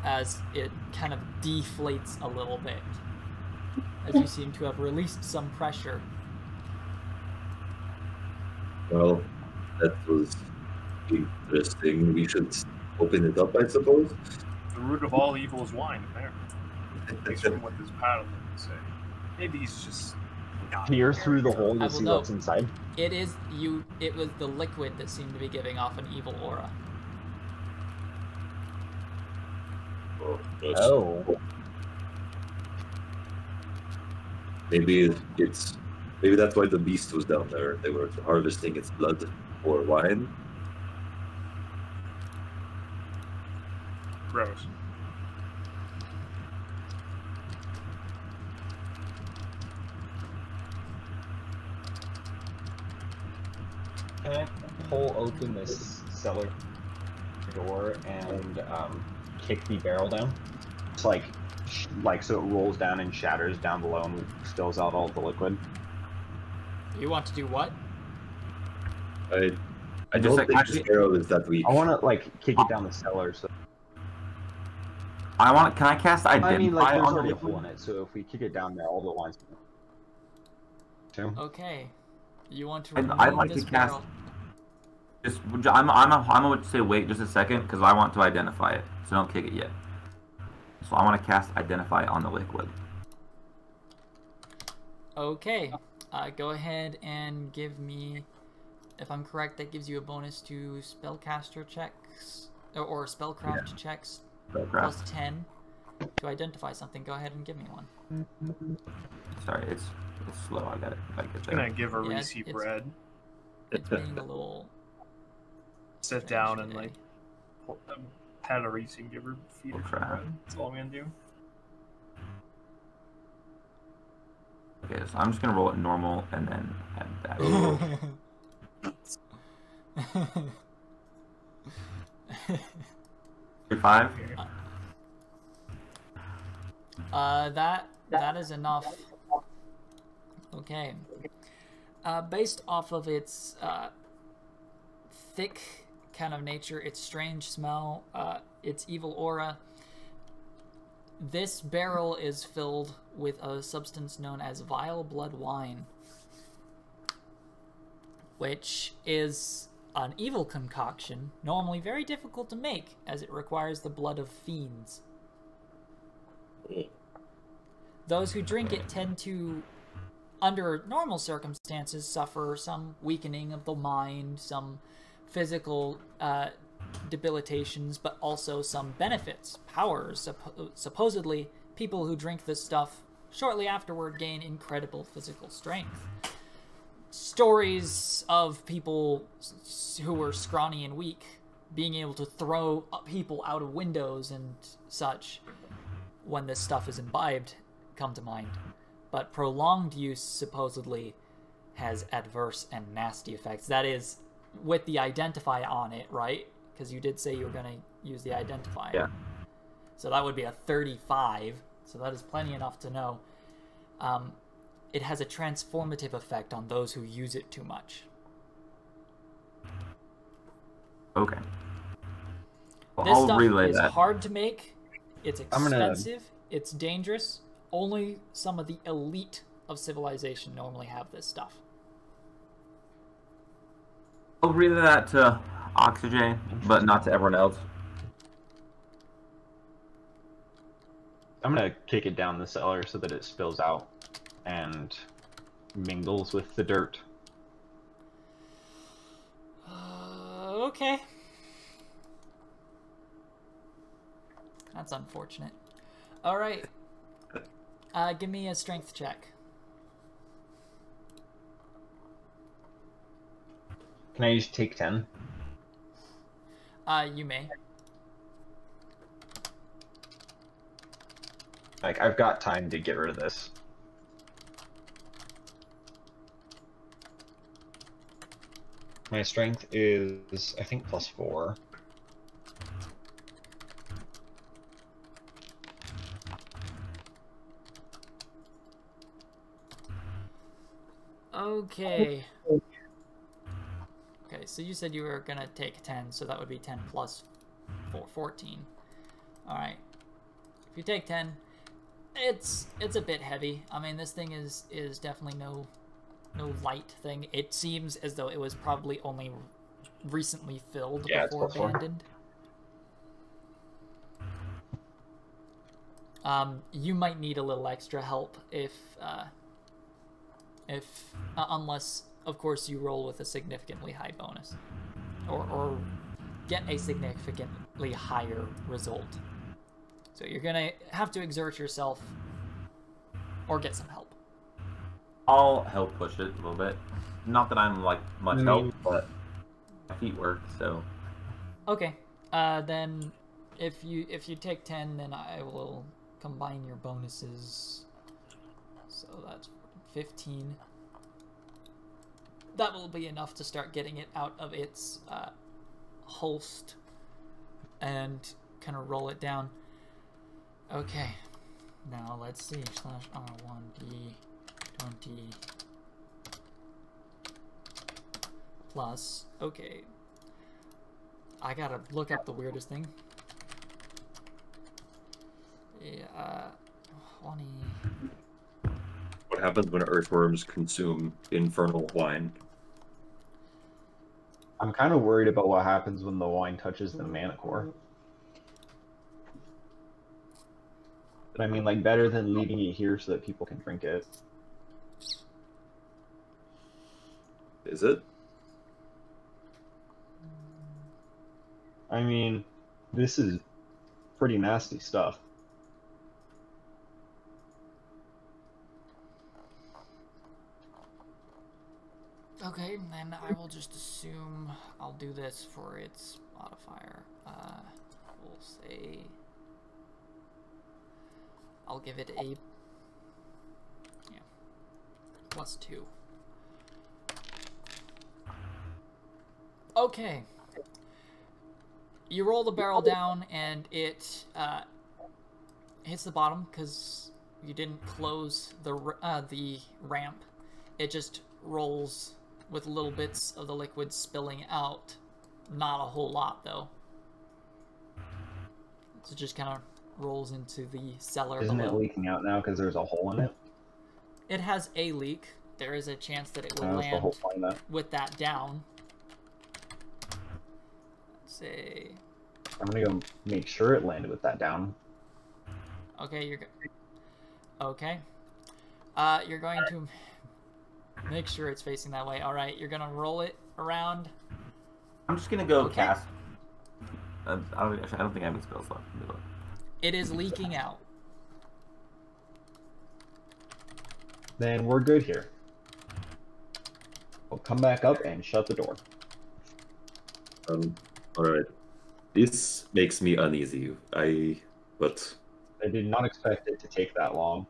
as it kind of deflates a little bit, as you seem to have released some pressure. Well, that was interesting. We should open it up, I suppose. The root of all evil is wine, apparently. At least from what this Paladin would say. Maybe he's just peer through the hole I to will see what's note. inside? It is you. It was the liquid that seemed to be giving off an evil aura. Oh. Maybe that's why the beast was down there. They were harvesting its blood or wine. Gross. Can I pull open this cellar door and kick the barrel down? It's like so it rolls down and shatters down below and spills out all the liquid. You want to do what? I just don't like think actually, this barrel is that weak. I want to like kick it down the cellar. So I want. Can I cast Identify I mean, like there's on the already a liquid? hole in it, so if we kick it down there, all the lines. Two. Okay. You want to I'd remove like this to cast. barrel? Just, I'm going to say wait just a second because I want to identify it. So don't kick it yet. So I want to cast Identify on the liquid. Okay. Go ahead and give me. If I'm correct, that gives you a bonus to spellcaster checks or spellcraft checks plus 10 to identify something. Go ahead and give me one. Sorry, it's slow. I got it. I get Can there. I give her Yeah, Reese bread? It's being a little. Sit down and like pat a Reese and give her feed her some crap. bread. That's all I'm gonna do. Okay, so I'm just gonna roll it normal and then add that. Five. That is enough. Okay. Based off of its thick kind of nature, its strange smell, its evil aura, this barrel is filled with a substance known as vile blood wine, which is an evil concoction, normally very difficult to make, as it requires the blood of fiends. Those who drink it tend to, under normal circumstances, suffer some weakening of the mind, some physical debilitations, but also some benefits, powers. Supposedly, people who drink this stuff shortly afterward gain incredible physical strength. Stories of people who were scrawny and weak being able to throw people out of windows and such when this stuff is imbibed come to mind. But prolonged use supposedly has adverse and nasty effects. That is, with the Identify on it, right? Because you did say you were going to use the Identify. Yeah. So that would be a 35. So that is plenty enough to know. It has a transformative effect on those who use it too much. Okay. Well, This I'll stuff relay is that. hard to make. It's I'm gonna- expensive. It's dangerous. Only some of the elite of civilization normally have this stuff. I'll relay that to Oczixei, but not to everyone else. I'm gonna kick it down the cellar so that it spills out and mingles with the dirt. Okay. That's unfortunate. Alright. Give me a strength check. Can I just take 10? You may. Like, I've got time to get rid of this. My strength is, I think, +4. Okay. Okay, so you said you were gonna take 10, so that would be 10 plus 4, 14. Alright. If you take 10, it's a bit heavy. I mean, this thing is definitely no light thing. It seems as though it was probably only recently filled before it's +4. abandoned. You might need a little extra help if if unless, of course, you roll with a significantly high bonus, or get a significantly higher result. So you're gonna have to exert yourself, or get some help. I'll help push it a little bit. Not that I'm like much help, but my feet work, so. Okay. Then if you take 10, then I will combine your bonuses. So that's 15. That will be enough to start getting it out of its holst and kind of roll it down. Okay. Now let's see. /R1D20 plus. Okay. I gotta look up the weirdest thing. Yeah, 20. What happens when earthworms consume infernal wine? I'm kind of worried about what happens when the wine touches the mana core. But I mean, like, better than leaving it here so that people can drink it. Is it? I mean, this is pretty nasty stuff. Okay, then I will just assume I'll do this for its modifier. We'll say I'll give it a +2. Okay. You roll the barrel down and it hits the bottom because you didn't close the ramp. It just rolls with little bits of the liquid spilling out. Not a whole lot, though. So it just kind of rolls into the cellar. Isn't below. it leaking out now because there's a hole in it? It has a leak. There is a chance that it will That's the whole land point of that. with that down. Let's say... I'm gonna go make sure it landed with that down. Okay, you're good. Okay. You're going to make sure it's facing that way. All right, you're gonna roll it around. I'm just gonna go Okay. cast. I don't think I have any spells left. Let me look. It is leaking out. Then we're good here. We'll come back up and shut the door. Alright. This makes me uneasy. But I did not expect it to take that long.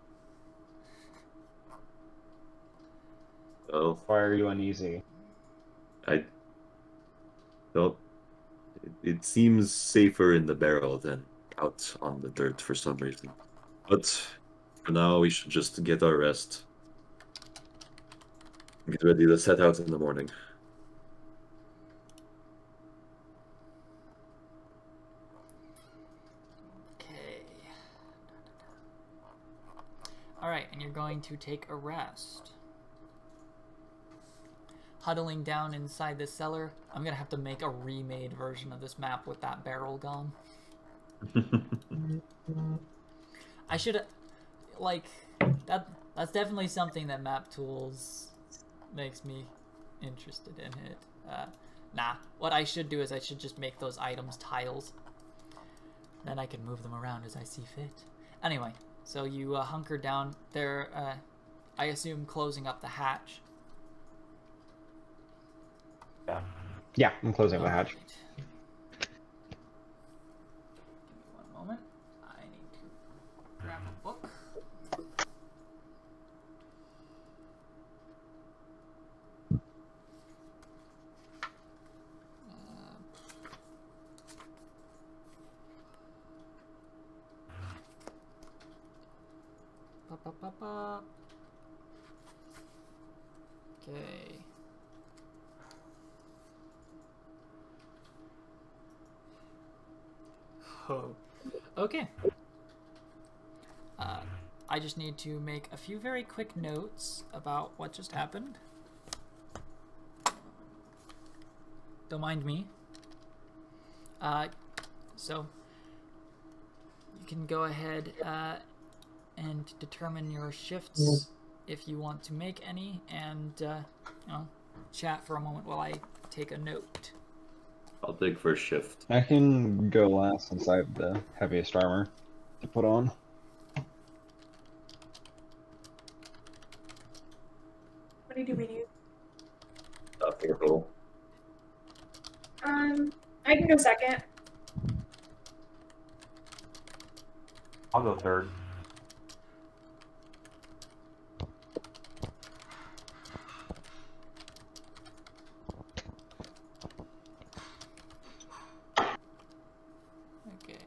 well, Why are you uneasy? well, it seems safer in the barrel than out on the dirt for some reason. But for now, we should just get our rest. Get ready to set out in the morning. Okay. Alright, and you're going to take a rest. Huddling down inside the cellar. I'm gonna have to make a remade version of this map with that barrel gone. I should, like, that's definitely something that Map Tools makes me interested in it. Nah, what I should do is I should just make those items tiles. Then I can move them around as I see fit. Anyway, so you hunker down there, I assume closing up the hatch. Yeah, I'm closing the hatch. Alright. Give me one moment. I need to grab a book. Okay. Oh. Okay. I just need to make a few very quick notes about what just happened. Don't mind me. So you can go ahead and determine your shifts if you want to make any, and you know, chat for a moment while I take a note. I'll take first shift. I can go last since I have the heaviest armor to put on. What do we need? Purple. I can go second. I'll go third. Okay.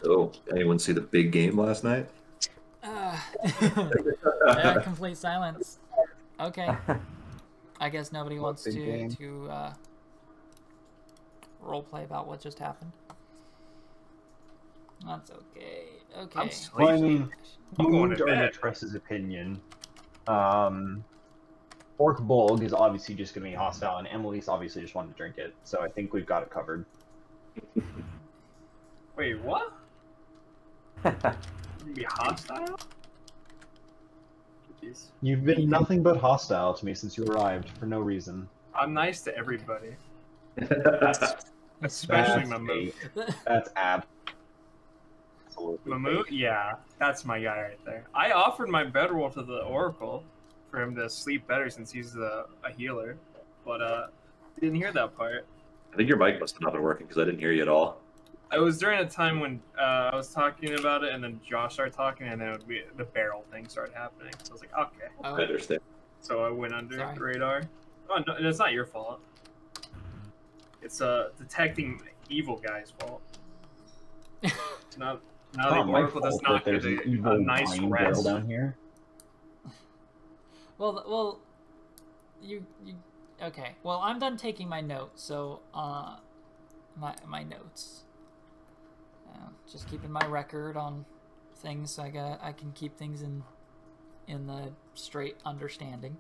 So, anyone see the big game last night? Yeah, complete silence. Okay. I guess nobody wants big to game? roleplay about what just happened. That's okay. Okay. I'm Well, I sleepy. mean, I'm you going to moved bed. Tress's opinion. Orc Bolg is obviously just going to be hostile, and Amelise obviously just wanted to drink it. So I think we've got it covered. Wait, what? You can be hostile? Jeez. You've been nothing but hostile to me since you arrived for no reason. I'm nice to everybody, That's especially That's Mammut. eight. That's absolutely. Mammut, yeah, that's my guy right there. I offered my bedroll to the Oracle for him to sleep better since he's a healer, but didn't hear that part. I think your mic must have not been working because I didn't hear you at all. It was during a time when I was talking about it, and then Josh started talking, and then the barrel thing started happening. So I was like, okay. Oh, I understand. So I went under Sorry. the radar. Oh, no, it's not your fault. It's detecting evil guy's fault. It's not. Now It's the not my Oracle does fault not that get there's an a evil nice wine barrel rest. down here. well, you. Okay. Well, I'm done taking my notes. So, my notes. Just keeping my record on things. So I can keep things in the straight understanding.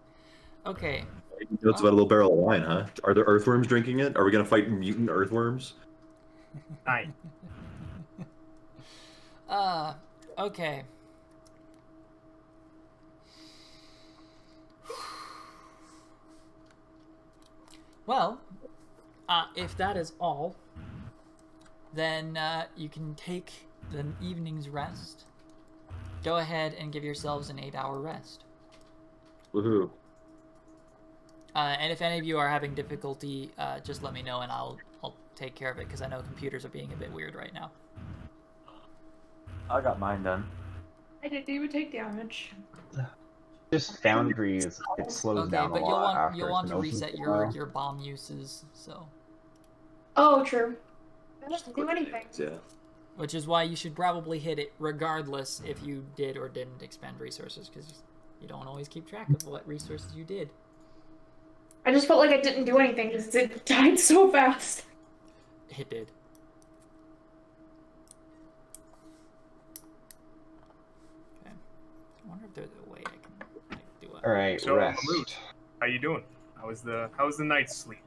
Okay. It's about a little barrel of wine, huh? Are there earthworms drinking it? Are we gonna fight mutant earthworms? Nice. Okay. Well, if that is all, then you can take the evening's rest. Go ahead and give yourselves an 8-hour rest. Woohoo. And if any of you are having difficulty, just let me know and I'll take care of it, because I know computers are being a bit weird right now. I got mine done. I didn't even take damage. Just Foundry is it slows Okay, down but a lot after you'll it's want been to open reset for a while. your bomb uses, so. Oh, true. I didn't do anything. Yeah. Which is why you should probably hit it regardless if you did or didn't expend resources, because you don't always keep track of what resources you did. I just felt like I didn't do anything because it died so fast. It did. Okay. I wonder if there's a way I can do it. All right, So, rest. Mammut, how you doing? How was the night's sleep?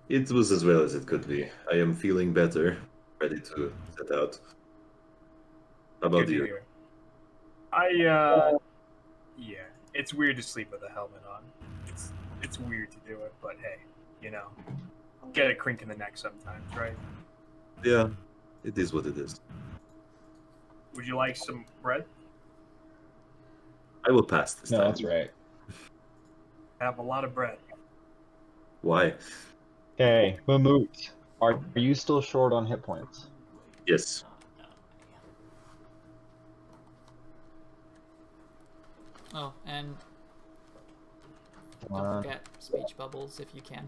It was as well as it could be. I am feeling better, ready to set out. How about Good to you? hear. Yeah, it's weird to sleep with a helmet on. It's weird to do it, but hey, you know, get a crink in the neck sometimes, right? Yeah, it is what it is. Would you like some bread? I will pass this No, time. that's right. I have a lot of bread. Why? Okay, Mammut, are you still short on hit points? Yes. Oh, and don't forget speech bubbles if you can.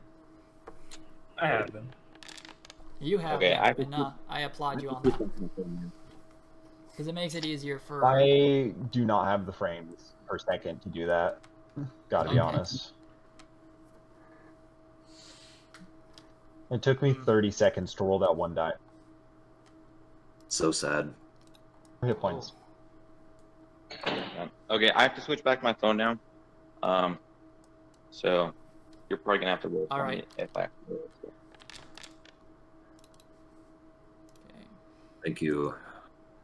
I have them. You have Okay, them, and I applaud you on that. Because it makes it easier for... I do not have the frames per second to do that. Gotta be Okay. honest. It took me 30 seconds to roll that one die. So sad. Hit points. Okay, I have to switch back my phone now. So you're probably gonna have to roll for Alright. me if I have to roll. So. Okay. Thank you.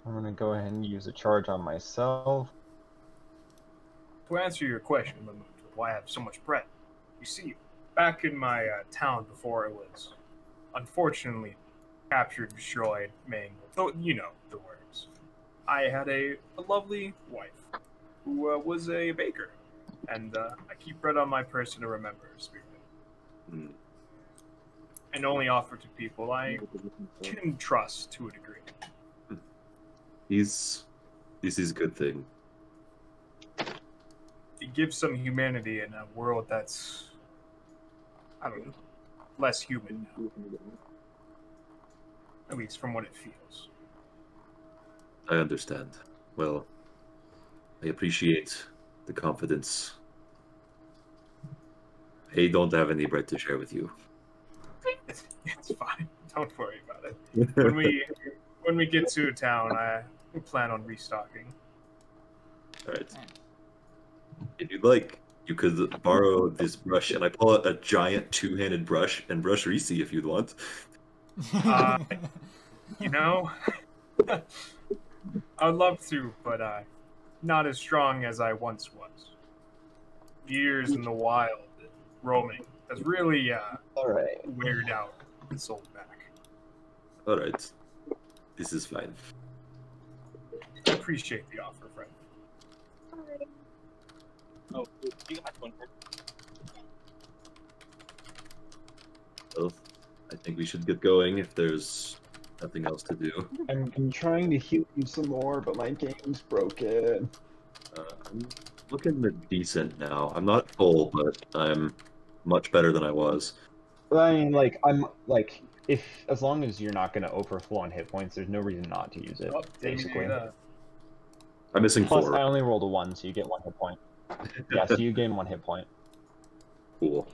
I'm gonna go ahead and use a charge on myself. To answer your question, Mammut, why I have so much bread, you see, back in my town before it was unfortunately captured, destroyed, mangled, so you know the words. I had a lovely wife who was a baker, and I keep bread on my person to remember her spirit. Mm. And only offer to people I can trust to a degree. This is a good thing. It gives some humanity in a world that's, I don't know, less human now. At least from what it feels. I understand. Well, I appreciate the confidence. I don't have any bread to share with you. It's fine. Don't worry about it. When we get to town, I plan on restocking. Alright. If you'd like, you could borrow this brush, and I pull out a giant two-handed brush and brush Reese if you'd want. You know, I'd love to, but not as strong as I once was. Years in the wild, roaming, has really Alright. weared out and sold back. Alright. This is fine. I appreciate the offer, friend. Oh, you got one. Well, I think we should get going if there's nothing else to do. I'm trying to heal you some more, but my game's broken. I'm looking decent now. I'm not full, but I'm much better than I was. I mean, like, if as long as you're not going to overflow on hit points, there's no reason not to use it, Oh, basically. I'm missing Plus, 4. I only rolled a 1, so you get 1 hit point. Yeah, so you gain 1 hit point. Cool.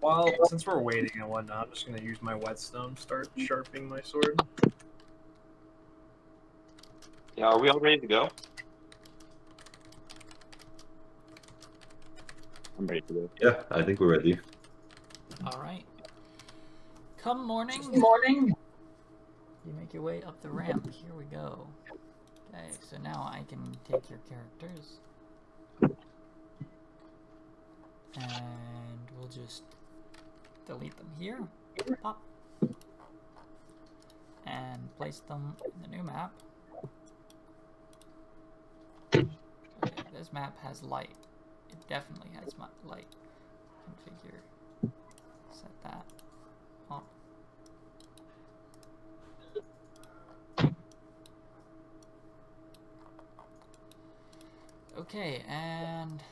Well, since we're waiting and whatnot, I'm just gonna use my whetstone to start sharpening my sword. Yeah, are we all ready to go? I'm ready to go. Yeah, I think we're ready. Alright. Come morning. You make your way up the ramp. Here we go. Okay, so now I can take your characters. And we'll just delete them here. Pop. And place them in the new map. Okay, this map has light. It definitely has light. Configure. Set that up. Okay, and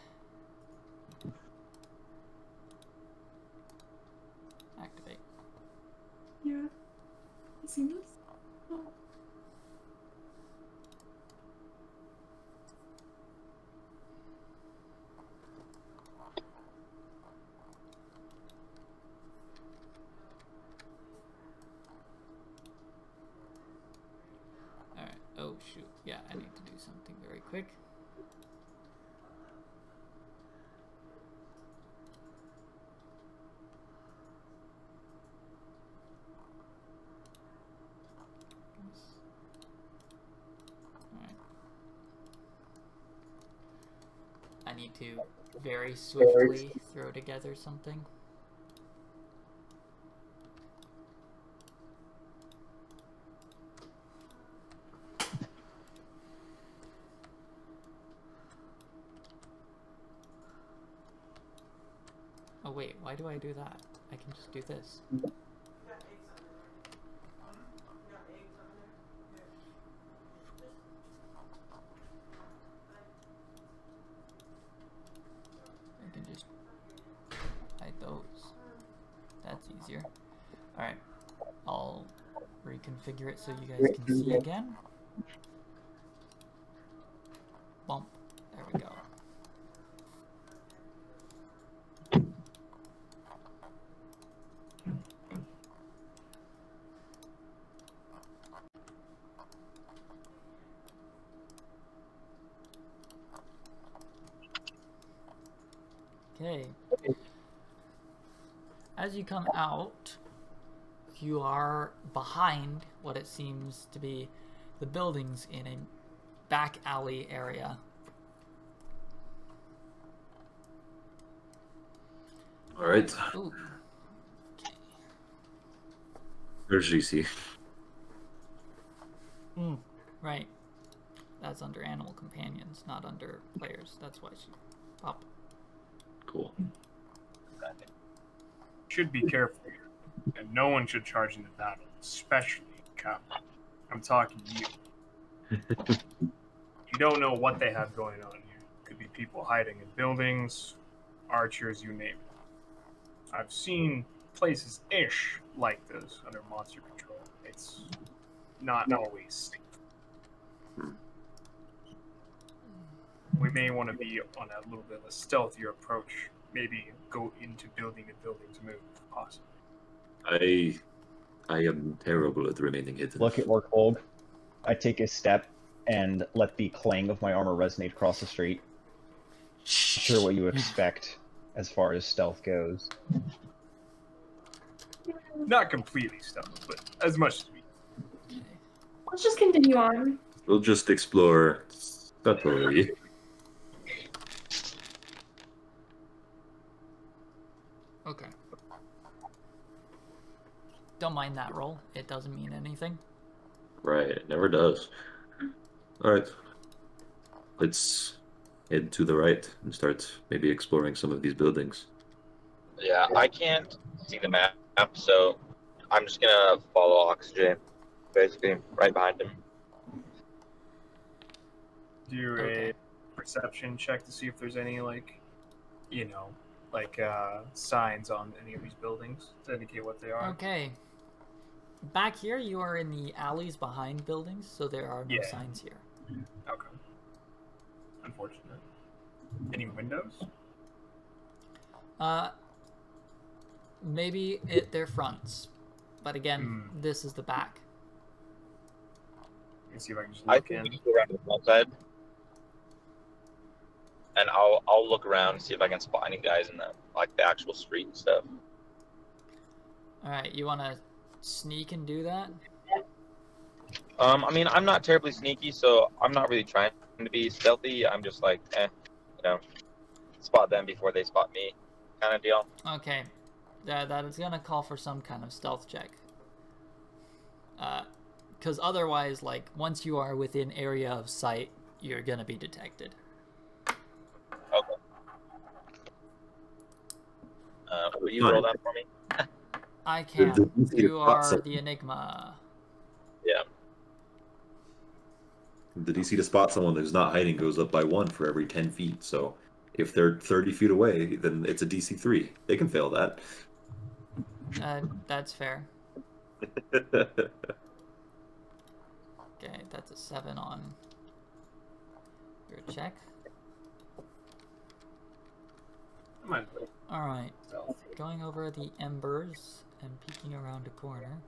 activate. Yeah. You seen this? Oh. Alright, oh shoot. Yeah, I need to do something very quick. I need to very swiftly throw together something. Oh wait, why do I do that? I can just do this. I can just hide those. That's easier. Alright. configure it so you guys can see again. Bump. There we go. Okay. As you come out, you are behind what it seems to be the buildings in a back alley area. All right. Ooh. Okay. There's GC. Right. That's under animal companions, not under players. That's why she popped. Cool. Should be careful here, and no one should charge into battle, especially Cap. I'm talking to you. You don't know what they have going on here. Could be people hiding in buildings, archers, you name it. I've seen places-ish like this under monster control. It's not always safe. We may want to be on a little bit of a stealthier approach. Maybe go into building to move, if possible. I am terrible at remaining hidden. Look at Orkvold. I take a step and let the clang of my armor resonate across the street. Not sure what you expect as far as stealth goes. Not completely stealth, but as much as we. Let's just continue on. We'll just explore subtly. Okay. Don't mind that roll. It doesn't mean anything. Right, it never does. Alright. Let's head to the right and start maybe exploring some of these buildings. Yeah, I can't see the map, so I'm just gonna follow Oczixei, basically, right behind him. Do Okay. a perception check to see if there's any, signs on any of these buildings to indicate what they are. Okay. Back here, you are in the alleys behind buildings, so there are no Yeah. signs here. Okay. Unfortunate. Any windows? Maybe their fronts, but again, this is the back. Let me see if I can just I look think we in. just go around to the front side, and I'll look around and see if I can spot any guys in the actual street and stuff. All right, you want to sneak and do that? I mean, I'm not terribly sneaky, so I'm not really trying to be stealthy. I'm just spot them before they spot me, kind of deal. Okay, that is gonna call for some kind of stealth check. Because otherwise, once you are within area of sight, you're gonna be detected. Okay. Will you roll that for me? I can. You are Awesome. the Enigma. Yeah. The DC to spot someone who's not hiding goes up by 1 for every 10 feet, so if they're 30 feet away, then it's a DC 3. They can fail that. That's fair. Okay, that's a 7 on your check. Alright, going over the embers and peeking around a corner.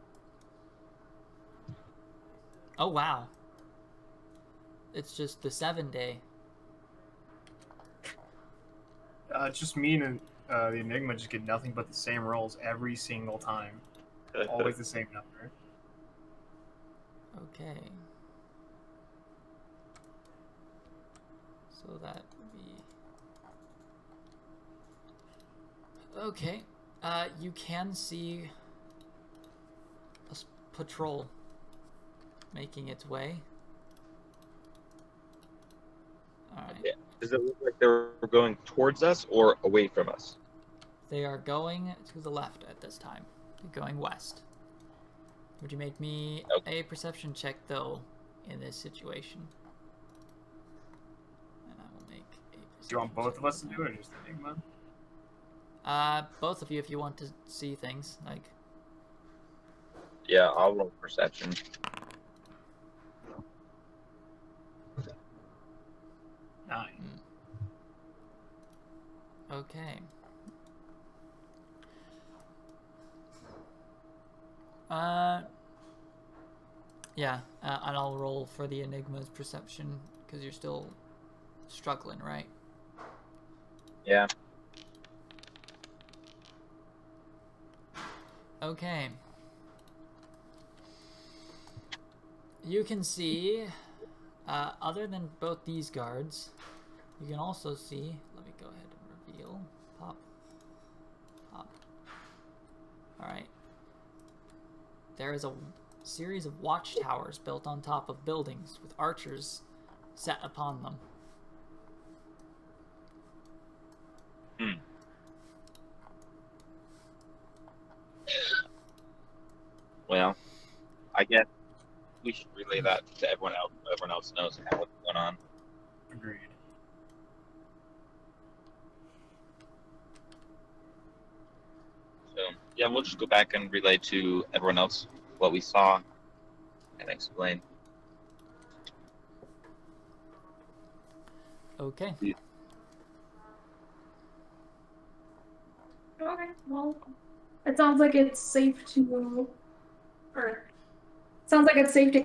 Oh wow. It's just the 7-day. It's just me and the Enigma just get nothing but the same rolls every single time. Always the same number. Okay. So that would be... Okay. You can see a patrol making its way. Alright. Yeah. Does it look like they're going towards us or away from us? They are going to the left at this time. They're going west. Would you make me a perception check, though, in this situation? And I will make a perception Do you want both check of us to right do now. it, or just Enigma? Both of you, if you want to see things. Yeah, I'll roll perception. Okay. Yeah, and I'll roll for the Enigma's perception, because you're still struggling, right? Yeah. Okay. You can see, other than both these guards, you can also see, let me go ahead and reveal, pop, pop. Alright. There is a series of watchtowers built on top of buildings with archers set upon them. Well, I guess we should relay that to everyone else. Everyone else knows what's going on. Agreed. So yeah, we'll just go back and relay to everyone else what we saw and explain. Okay. Yeah. Okay, well, it sounds like it's safe to, or sounds like it's safe to